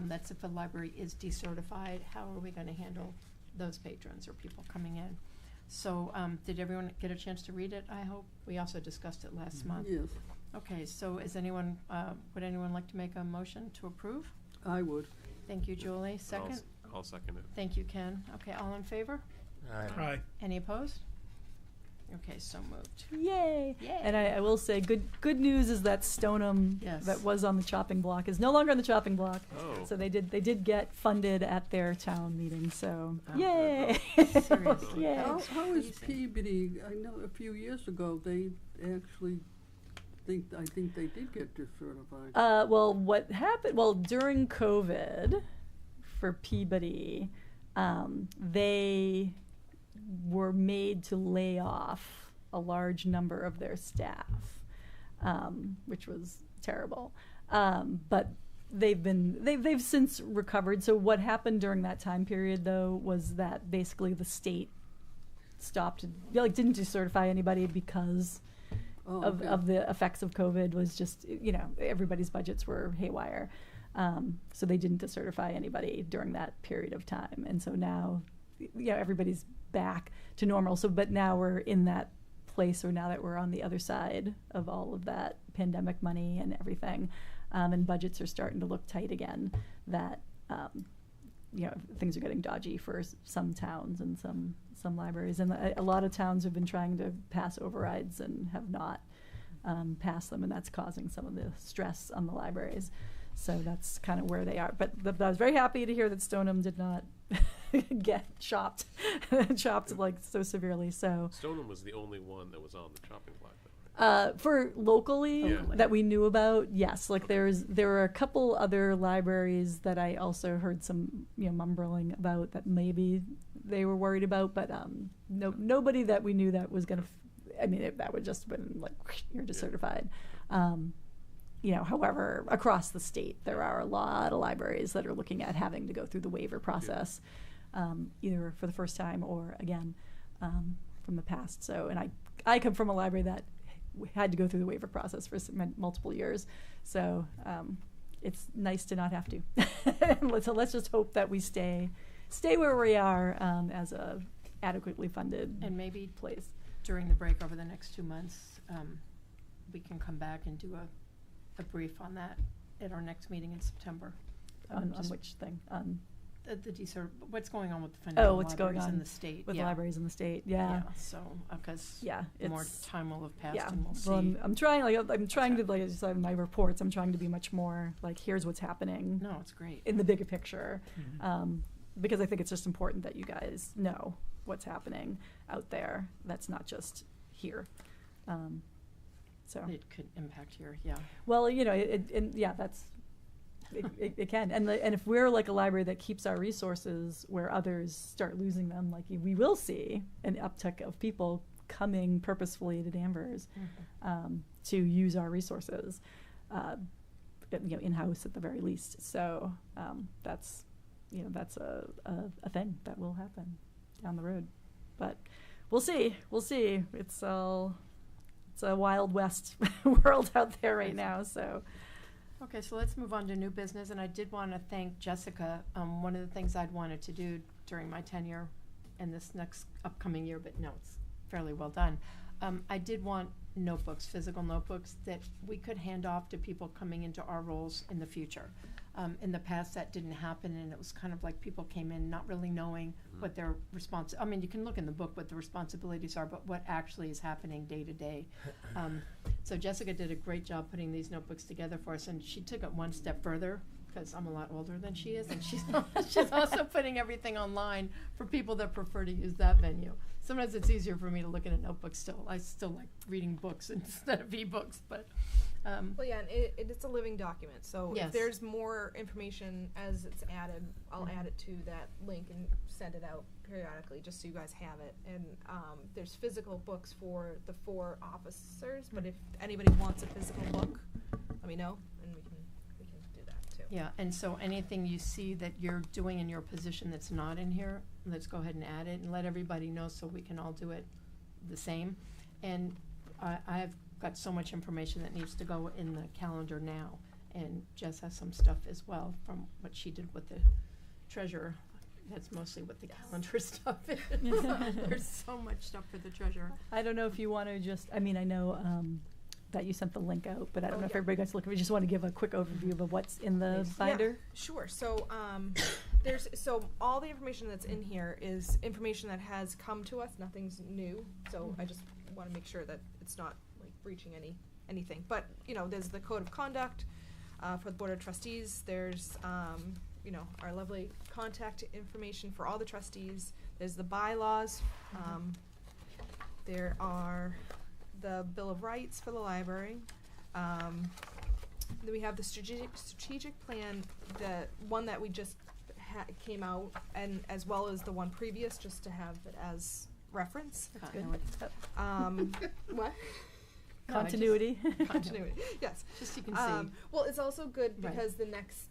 That's if a library is decertified, how are we going to handle those patrons or people coming in? So did everyone get a chance to read it, I hope? We also discussed it last month. Yes, Okay, so is anyone, would anyone like to make a motion to approve? I would. Thank you, Julie. Second? I'll second it. Thank you, Ken. Okay, all in favor? Aye. Any opposed? Okay, so moved. Yay! Yay. And I will say, good news is that Stoneham, Yes. that was on the chopping block, is no longer on the chopping block. Oh. So they did get funded at their town meeting. So Oh. yay! Seriously. Yay! How That's is crazy. Peabody, I know a few years ago, they actually I think they did get decertified. Well, what happened? Well, during COVID, for Peabody, they were made to lay off a large number of their staff, which was terrible. But they've since recovered. So what happened during that time period, though, was that basically the state stopped, didn't decertify anybody because Oh, of okay. the effects of COVID. Was just, everybody's budgets were haywire. So they didn't decertify anybody during that period of time. And so now, everybody's back to normal. So, but now we're in that place, or now that we're on the other side of all of that pandemic money and everything, and budgets are starting to look tight again, that, things are getting dodgy for some towns and some libraries. And a lot of towns have been trying to pass overrides and have not passed them, and that's causing some of the stress on the libraries. So that's kind of where they are. But I was very happy to hear that Stoneham did not get chopped like so severely. So Stoneham was the only one that was on the chopping block, though, right? for locally Yeah. that we knew about, yes. Like Okay. there were a couple other libraries that I also heard some mumbling about that maybe they were worried about, but nobody that we knew that was gonna. That would just have been like, you're decertified. However, across the state, there are a lot of libraries that are looking at having to go through the waiver process, either for the first time or again from the past. So, and I come from a library that had to go through the waiver process for multiple years. So it's nice to not have to. So let's just hope that we stay where we are as a adequately funded And maybe place. during the break over the next 2 months, we can come back and do a brief on that at our next meeting in September. On Just which thing? what's going on with the funding of What's going libraries in on the state. with yeah. libraries in the state? Yeah. So, because Yeah, more it's- time will have passed Yeah, and we'll see. well, I'm trying. I'm trying to just in my reports. I'm trying to be much more like, here's what's happening No, it's great. in the bigger picture, because I think it's just important that you guys know what's happening out there. That's not just here. So It could impact here, yeah. well, that's. It can, and if we're like a library that keeps our resources where others start losing them, like we will see an uptick of people coming purposefully to Danvers to use our resources, in-house at the very least. So that's a thing that will happen down the road, but we'll see. It's a Wild West world out there right now. So. Okay, so let's move on to new business, and I did want to thank Jessica. One of the things I'd wanted to do during my tenure and this next upcoming year, but no, it's fairly well done. I did want notebooks, physical notebooks, that we could hand off to people coming into our roles in the future. In the past, that didn't happen, and it was kind of like people came in not really knowing what their I mean, you can look in the book what the responsibilities are, but what actually is happening day to day. So Jessica did a great job putting these notebooks together for us, and she took it one step further, because I'm a lot older than she is, and she's also putting everything online for people that prefer to use that venue. Sometimes it's easier for me to look at a notebook still. I still like reading books instead of e-books, but. Well, yeah, and it's a living document, so Yes. if there's more information as it's added, I'll add it to that link and send it out periodically, just so you guys have it. And there's physical books for the 4 officers, but if anybody wants a physical book, let me know, and we can do that too. Yeah, and so anything you see that you're doing in your position that's not in here, let's go ahead and add it and let everybody know so we can all do it the same. And I've got so much information that needs to go in the calendar now, and Jess has some stuff as well from what she did with the treasurer. That's mostly what the calendar stuff is. There's so much stuff for the treasurer. I don't know if you want to just, I mean, I know that you sent the link out, but I don't know if yeah. everybody got to look. We just want to give a quick overview of what's in the Yeah, binder. sure. So so all the information that's in here is information that has come to us. Nothing's new. So I just want to make sure that it's not like breaching anything. But there's the code of conduct for the Board of Trustees. There's our lovely contact information for all the trustees. There's the bylaws. There are the Bill of Rights for the library. Then we have the strategic plan, the one that we just came out, and as well as the one previous, just to have it as reference. That's good. What? No, I just- Continuity. Continuity. Yes. Just so you can see. Well, it's also good Right. because the next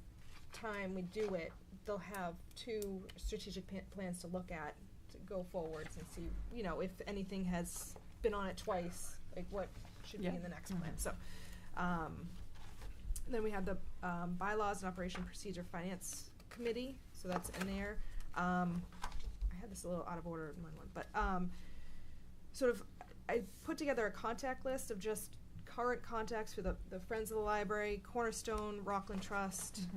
time we do it, they'll have 2 strategic plans to look at to go forwards and see, if anything has been on it twice, like what should Yeah. be in the next plan. So, then we have the bylaws and operation procedure finance committee. So that's in there. I had this a little out of order in my one, but I put together a contact list of just current contacts for the Friends of the Library, Cornerstone, Rockland Trust,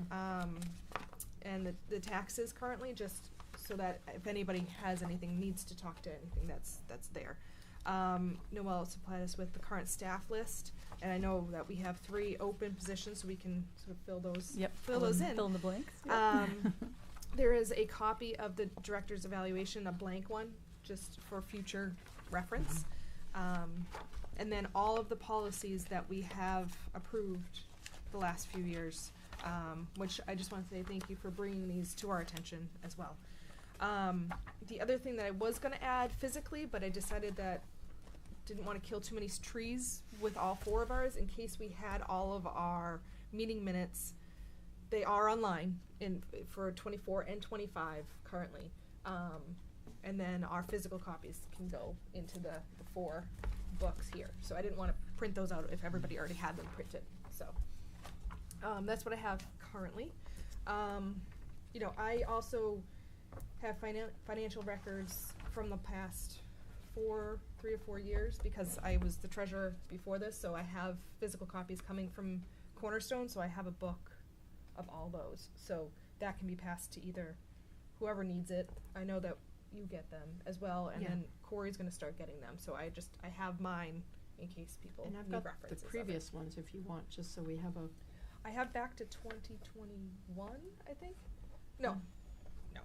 and the taxes currently, just so that if anybody has anything, needs to talk to anything, that's there. Noelle supplied us with the current staff list, and I know that we have 3 open positions, so we can sort of fill those fill those in. Fill in the blanks. Yep. There is a copy of the director's evaluation, a blank one, just for future reference. And then all of the policies that we have approved the last few years, which I just want to say thank you for bringing these to our attention as well. The other thing that I was going to add physically, but I decided that didn't want to kill too many trees with all 4 of ours in case we had all of our meeting minutes. They are online for 24 and 25 currently. And then our physical copies can go into the 4 books here. So I didn't want to print those out if everybody already had them printed. So that's what I have currently. I also have financial records from the past 3 or 4 years because I was the treasurer before this. So I have physical copies coming from Cornerstone. So I have a book of all those. So that can be passed to either whoever needs it. I know that you get them as well, and then Corey's going to start getting them. So I have mine in case people And I've need got references. the of it. previous ones if you want, just so we have a. I have back to 2021, I think. No,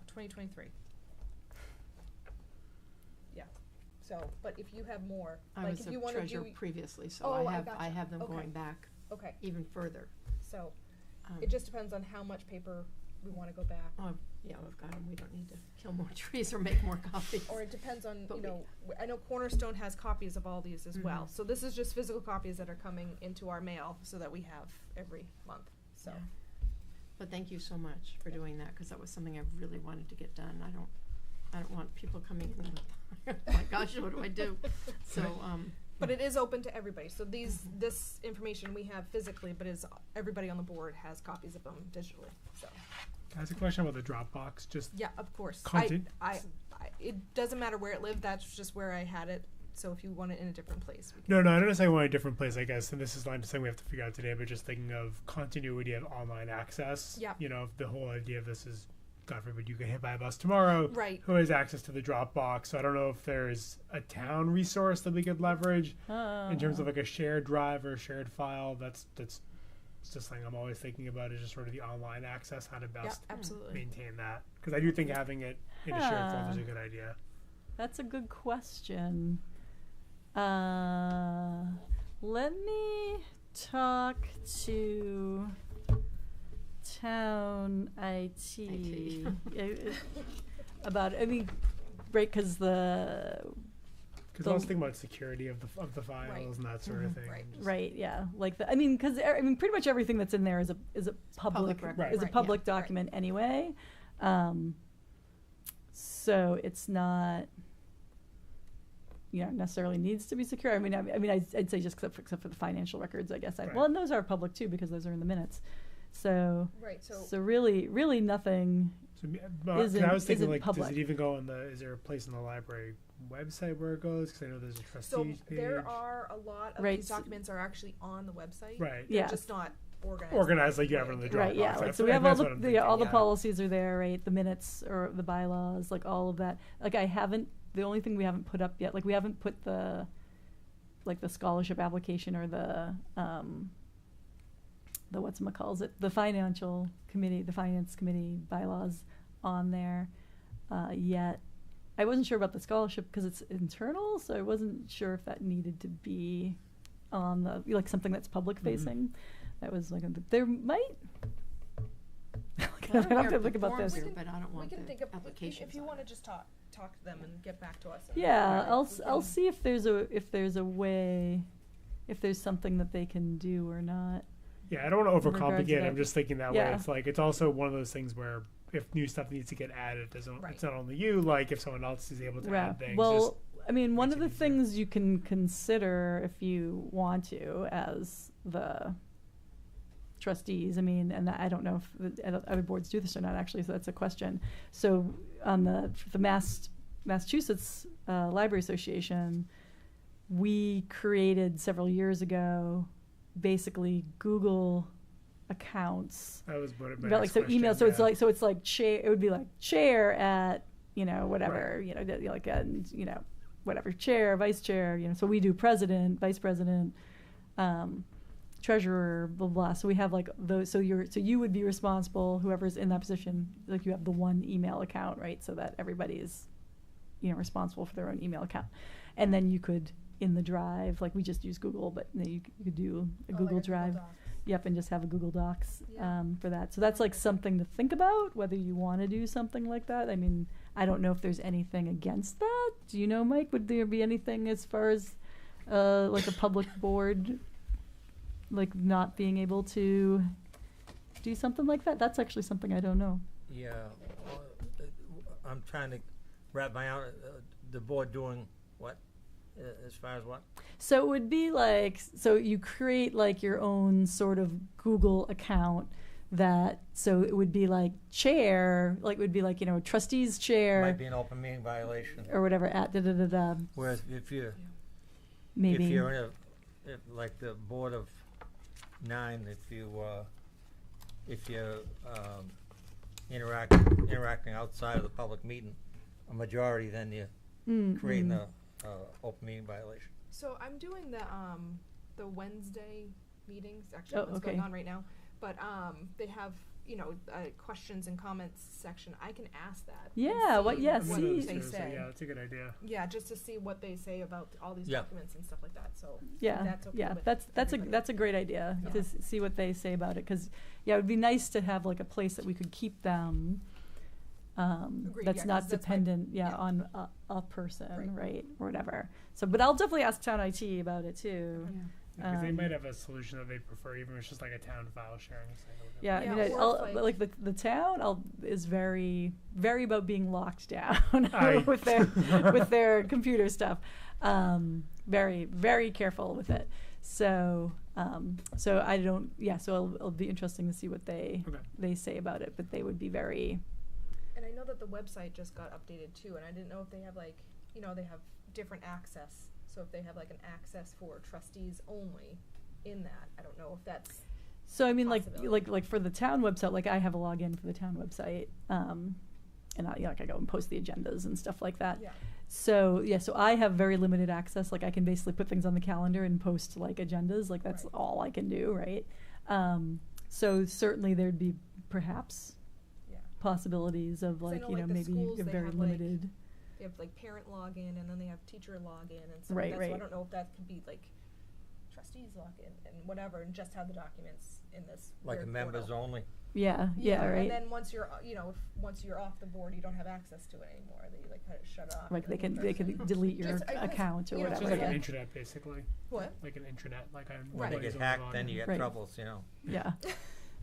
2023. Yeah. So, but if you have more, I like was if you a want to treasurer do, previously, so Oh, I I have gotcha. them Okay. going back okay. even further. So Um, it just depends on how much paper we want to go back. Oh, yeah, we've got them. We don't need to kill more trees or make more copies. Or it depends on, But I know Cornerstone has copies of all these as well. Mhm. So this is just physical copies that are coming into our mail so that we have every month. So, Yeah. But thank you so much for doing that, because that was something I really wanted to get done. I don't want people coming in with, oh my gosh, what do I do? So, but it is open to everybody. So this information we have physically, but everybody on the board has copies of them digitally. So, I have a question about the Dropbox. Just yeah, of course. Content. It doesn't matter where it lived. That's just where I had it So if you want it in a different place, we can. No, I don't necessarily want a different place, I guess, and this is not something we have to figure out today, but just thinking of continuity of online access. Yep. You know, if the whole idea of this is, God forbid, you get hit by a bus tomorrow. Right. Who has access to the Dropbox? So I don't know if there's a town resource that we could leverage in terms of like a shared drive or a shared file. That's it's just something I'm always thinking about, is just sort of the online access, how to Yeah, best absolutely. maintain that. Because I do think having it in a shared folder is a good idea. That's a good question. Let me talk to town IT, about. I mean, right? Because Because I was thinking about security of the files and that sort of thing. Right. Just- Right. Yeah. Like I mean, because pretty much everything that's in there is a public record. Right. is a Right, public yeah, right. document anyway. So it's not, necessarily needs to be secure. I'd say just except for the financial records, I guess. Right. Well, and those are public too because those are in the minutes. So Right. so really nothing. So, I was Isn't- thinking, isn't like, public. does it even go on is there a place on the library website where it goes? Because I know there's a trustees So page. there are a lot of Right, these so- documents are actually on the website. Right. They're Yeah. just not organized. Organized like you have it on the Dropbox. Right, yeah. Like, so we have all all the policies are there, right? The minutes or the bylaws, like all of that. Like the only thing we haven't put up yet, like we haven't put the scholarship application or the whatchamacalls it, the finance committee bylaws on there yet. I wasn't sure about the scholarship because it's internal, so I wasn't sure if that needed to be on something that's public facing. That was there might. I Well, don't have hear to the think about forms this. here, but I don't We want can the think of applications if you on want to it. just talk to them and get back to us. and- Yeah, Right, I'll we see if there's a way, if there's something that they can do or not. Yeah, I don't want to In regards to overcomplicate it. that. I'm just thinking that way. Yeah. It's like it's also one of those things where if new stuff needs to get added, Right. it's not only you. Like if someone else is able to Right. add things. Well, one makes of it the easier. things you can consider if you want to, as the trustees, and I don't know if the other boards do this or not, actually, so that's a question. So on the Massachusetts Library Association, we created several years ago basically Google accounts. that was what it But so email, so it's like chair. It would be like chair at whatever whatever chair, vice chair. So we do president, vice president, treasurer, blah blah. So we have like those. So you would be responsible, whoever's in that position. Like you have the one email account, right? So that everybody is responsible for their own email account, and then you could in the drive, like we just use Google, but you could do a Google Drive. Doc. Yep, and just have a Google Docs Yeah. for that. So that's like something to think about, whether you want to do something like that. I don't know if there's anything against that. Do you know, Mike? Would there be anything as far as like a public board, like not being able to do something like that? That's actually something I don't know. Yeah, I'm trying to wrap my arm, the board doing what, as far as what? So it would be like, so you create like your own sort of Google account so it would be like chair, like it would be like, trustees chair Might be an open meeting violation. or whatever at da-da-da-da. Whereas if you're Maybe. If you're in like the board of 9, if you're interacting outside of the public meeting, a majority, then you're creating a open meeting violation. So I'm doing the Wednesday meetings. Actually, what's okay. going on right now? But they have questions and comments section. I can ask that. and Yeah, what- see yeah, what see- they say. Yeah, that's a good idea. Yeah, just to see what they say about all these Yeah. documents and stuff like that. So Yeah, that's okay yeah, with that's everybody. a great idea Yeah. to see what they say about it, because it would be nice to have like a place that we could keep them. Agreed, That's yeah, not 'cause that's my- dependent, yeah. on a person, Right. right, or whatever. So, but I'll definitely ask town IT about it too. Because they Um, might have a solution that they prefer, even if it's just like a town file sharing thing. or whatever. Yeah, Yeah, or I'll, if, like the town is very, very about being locked down Aye. with their computer stuff. Very, very careful with it. So I don't. Yeah. So it'll be interesting to see what they say about it. But they would be very. And I know that the website just got updated too, and I didn't know if they have they have different access. So if they have like an access for trustees only in that, I don't know if that's, So I mean, possibility. like for the town website, like I have a login for the town website, and I go and post the agendas and stuff like that. yeah. So yeah, so I have very limited access. Like I can basically put things on the calendar and post like agendas. Like that's Right. all I can do, right? So certainly there'd be perhaps Yeah. possibilities of So I like know, you know like, the maybe schools, a they very have, like, limited. They have like parent login and then they have teacher login and stuff Right, like that. So I right. don't know if that could be like trustees login and whatever, and just have the documents in this Like weird members portal. only. Yeah, right. And then once you're, if once you're off the board, you don't have access to it anymore. They like kind of shut it off. Like and they then can you start- delete your Just, I guess, account or you know, It's whatever. just like Yeah. an intranet, basically. What? Like an intranet, like on Right. They nobody's get on hacked, login. then you get Right. troubles, you know. Yeah.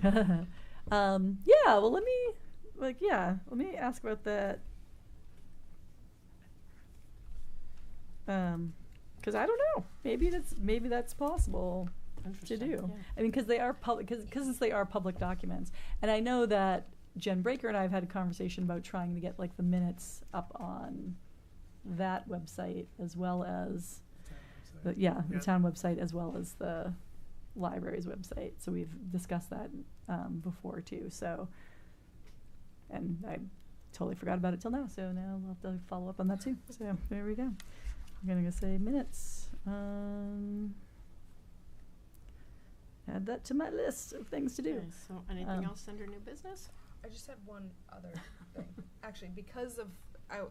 Yeah, well, let me ask about that. Because I don't know. Maybe that's possible to Interesting, do. yeah. I mean, because they are public, because they are public documents, and I know that Jen Breaker and I have had a conversation about trying to get like the minutes up on that website as well as the Yeah. town website as well as the library's website. So we've discussed that before too. So, and I totally forgot about it till now. So now I'll have to follow up on that too. So there we go. I'm gonna go say minutes. Add that to my list of things to do. Okay, so anything Um, else under new business? I just had one other thing. Actually, because of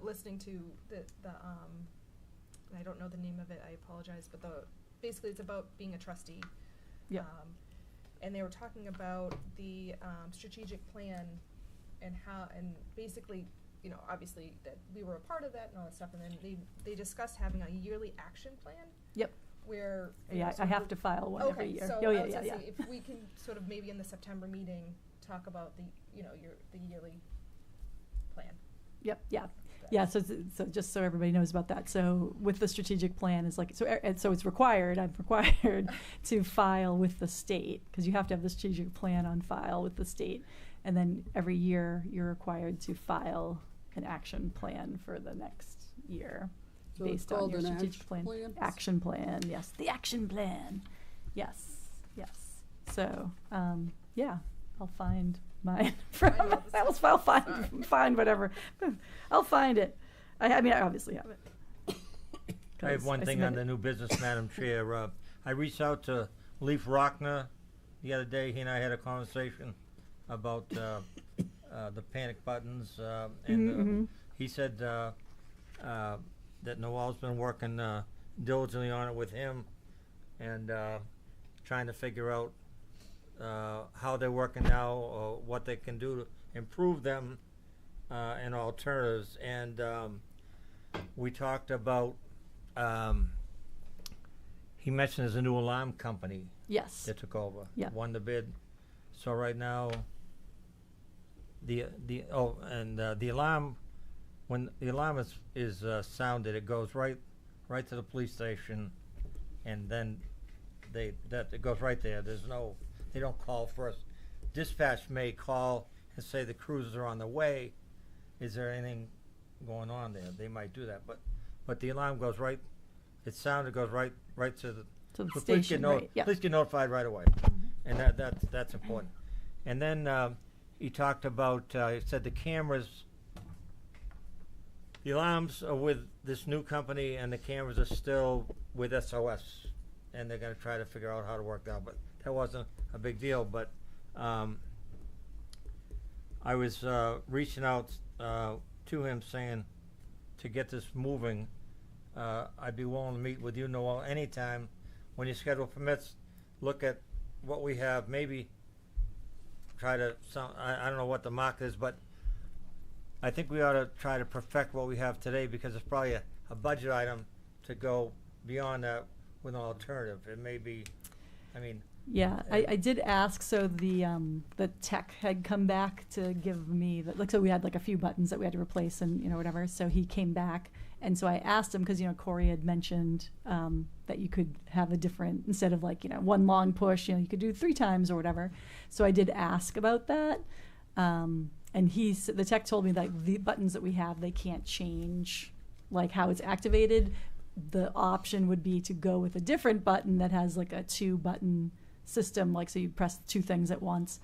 listening to the and I don't know the name of it. I apologize, but basically it's about being a trustee. Yep. And they were talking about the strategic plan and how, and basically, obviously that we were a part of that and all that stuff. And then they discussed having a yearly action plan. Yep. Where Yeah, I have to file one every year. So Oh I yeah, was yeah, gonna yeah. say, if we can sort of maybe in the September meeting talk about the yearly plan. Yep, yeah. Yeah, so just so everybody knows about that. So with the strategic plan is like, and so it's required, I'm required to file with the state, because you have to have the strategic plan on file with the state. And then every year you're required to file an action plan for the next year. So it's based on called your an strategic action plan. plan? Action plan, yes, the action plan. Yes. So, yeah, I'll find mine from, I know, this I'll is- find whatever. I'll find it. I mean, I obviously have it. I have 'Cause one thing on the submitted- new business, Madam Chair. I reached out to Leif Rockner the other day. He and I had a conversation about the panic buttons, and he said that Noel's been working diligently on it with him and trying to figure out how they're working now or what they can do to improve them and alternatives. And we talked about, he mentioned there's a new alarm company Yes. that took over, Yeah. won the bid. So right now, the alarm, when the alarm is sounded, it goes right to the police station, and then it goes right there. They don't call first. Dispatch may call and say the cruisers are on the way. Is there anything going on there? They might do that, but the alarm goes right. It's sounded, goes right to the. To the so please station, get right, yeah. Please get notified right away, and that's important. And then he talked about. He said the cameras. The alarms are with this new company, and the cameras are still with SOS, and they're going to try to figure out how to work that out. But that wasn't a big deal. But I was reaching out to him saying to get this moving. I'd be willing to meet with you, Noel, anytime when your schedule permits. Look at what we have. Maybe try to. I don't know what the market is, but I think we ought to try to perfect what we have today, because it's probably a budget item to go beyond that with an alternative. It may be. I mean. Yeah, I did ask. So the tech had come back to give me so we had like a few buttons that we had to replace and whatever. So he came back, and so I asked him, because Corey had mentioned that you could have a different, instead of like one long push, you could do 3 times or whatever. So I did ask about that, and the tech told me that the buttons that we have, they can't change like how it's activated. the option would be to go with a different button that has like a 2-button system, like so you press 2 things at once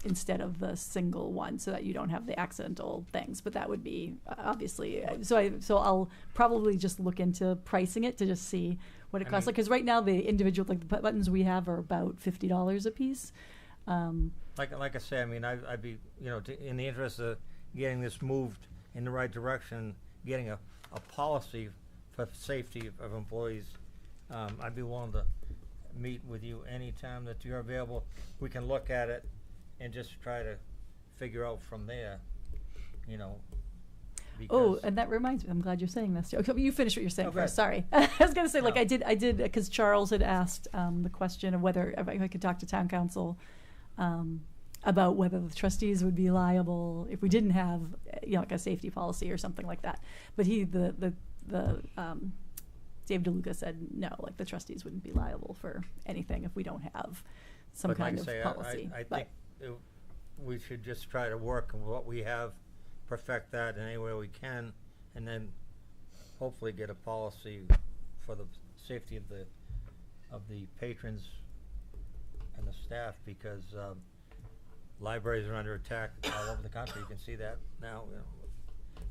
instead of the single one, so that you don't have the accidental things. But that would be obviously so I'll probably just look into pricing it to just see what it costs. Like, because right now the individual like the buttons we have are about $50 a piece. Like I say, I mean, I'd be, in the interest of getting this moved in the right direction, getting a policy for safety of employees, I'd be willing to meet with you anytime that you're available. We can look at it and just try to figure out from there, Oh, because and that reminds me, I'm glad you're saying this. Okay, you finish what you're saying Okay. first. Sorry. I was going to say, like, No. I did, because Charles had asked the question of whether if I could talk to town council about whether the trustees would be liable if we didn't have, like a safety policy or something like that. But Dave DeLuca said no, like the trustees wouldn't be liable for anything if we don't have some but kind like of I say, policy. I But- think we should just try to work on what we have, perfect that in any way we can, and then hopefully get a policy for the safety of the patrons and the staff, because libraries are under attack all over the country. You can see that now.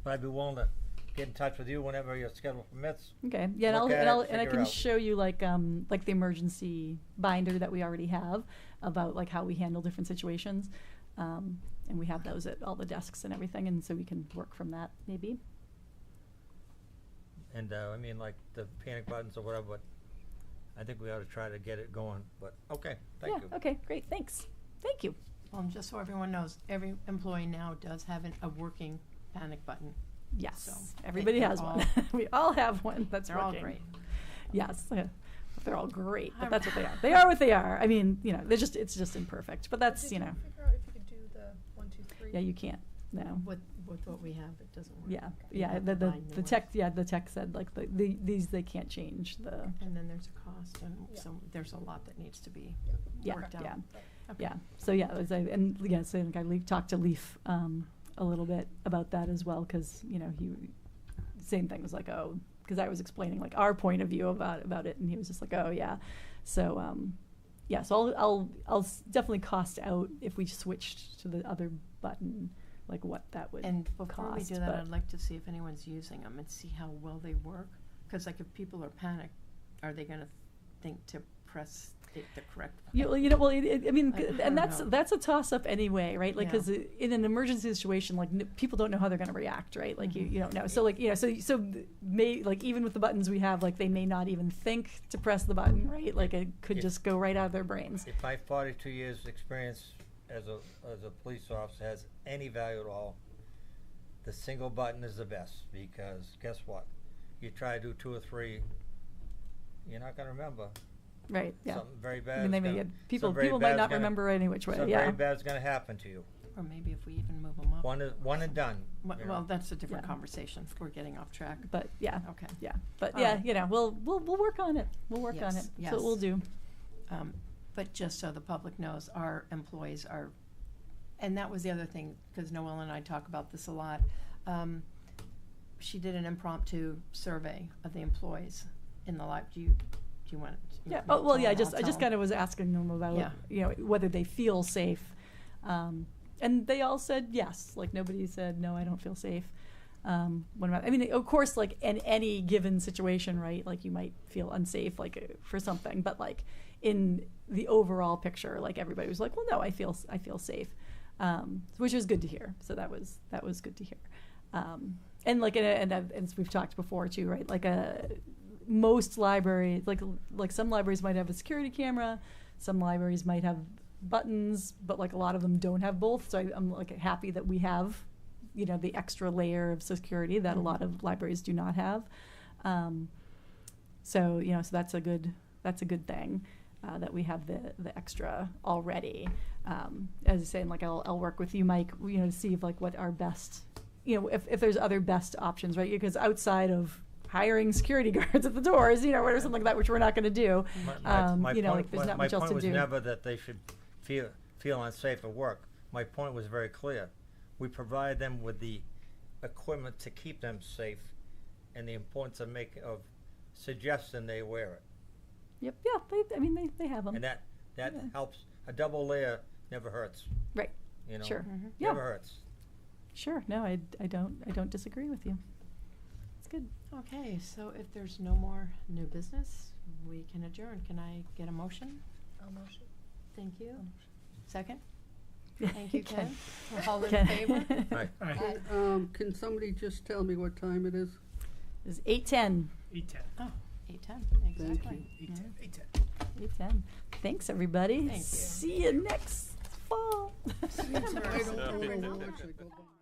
But I'd be willing to get in touch with you whenever your schedule permits. Okay, yeah, Look at it, and I figure can out. show you like the emergency binder that we already have about like how we handle different situations, and we have those at all the desks and everything, and so we can work from that maybe. And I mean, like the panic buttons or whatever, but I think we ought to try to get it going. But okay, thank you. Yeah. Okay. Great. Thanks. Thank you. Well, and just so everyone knows, every employee now does have a working panic button. Yes. So, Everybody they're has one. all- We all have one that's They're all working. great. Yes. They're all great, but I'm- that's what they are. They are what they are. I mean, it's just imperfect, but that's, Did you figure out if you could do the 1, 2, 3? yeah, you can't. No. With what we have, it doesn't work. Yeah, You yeah. have The to buy new ones. the tech said like these they can't change the. And then there's a cost, and Yeah. so there's a lot that needs to be Yeah, worked out. yeah, Okay. yeah. So yeah, so I think I talked to Leaf a little bit about that as well, because he same thing was like, oh, because I was explaining like our point of view about it, and he was just like, oh yeah. So yeah, so I'll definitely cost out if we switched to the other button, like what that would And before we cost. do that, but- I'd like to see if anyone's using them and see how well they work. Because like if people are panicked, are they going to think to press the correct button? Well, I mean, I and don't that's know. a toss up anyway, right? Like, Yeah. because in an emergency situation, like people don't know how they're going to react, right? Like you don't know. So like like even with the buttons we have, like they may not even think to press the button, right? Like it could If- just go right out of their brains. If my 42 years experience as a police officer has any value at all, the single button is the best, because guess what? You try to do 2 or 3, you're not gonna remember. Right. Yeah. Something very I bad. mean, they is may gonna- get, people something very might bad's not gonna- remember any which way. Something Yeah. very bad's gonna happen to you. Or maybe if we even move them up. One and done. Well, you know. well, that's a different Yeah. conversation. We're getting off track. But yeah. Okay. Yeah. But All yeah, right. we'll work on it. We'll work on it. Yes, That's what we'll yes. do. But just so the public knows, our employees are, and that was the other thing, because Noelle and I talk about this a lot. She did an impromptu survey of the employees in the life. Do you want? Yeah. Oh, well, yeah. I just tell kind them. of was asking them about, Yeah. whether they feel safe, and they all said yes. Like nobody said no, I don't feel safe. I mean, of course, like in any given situation, right? Like you might feel unsafe, like for something, but like in the overall picture, like everybody was like, well, no, I feel safe, which was good to hear. So that was good to hear. And like, and as we've talked before too, right? Like most libraries, like some libraries might have a security camera, some libraries might have buttons, but like a lot of them don't have both. So I'm like happy that we have, the extra layer of security that a lot of libraries do not have. So that's a good thing, that we have the extra already. As I say, like I'll work with you, Mike, to see if like what our best, if there's other best options, right? Because outside of hiring security guards at the doors, or something like that, which we're not going to do. My Like there's not much else to point was do. never that they should feel unsafe at work. My point was very clear. We provide them with the equipment to keep them safe, and the importance of suggesting they wear it. Yep, yeah, they have them. And that Yeah. helps. A double layer never hurts, Right, you know. sure. Mhm. Yeah, Never hurts. sure, no, I don't disagree with you. It's good. Okay, so if there's no more new business, we can adjourn. Can I get a motion? I'll motion. Thank you. Second? Thank you, Ken. All in Ken. favor? Right. Can somebody just tell me what time it is? It's 8:10. 8:10. Oh, 8:10, Thank exactly. 8:10. 8:10. 8:10. Thanks, everybody. Thank you. See you next fall. September. I don't know how much I go by.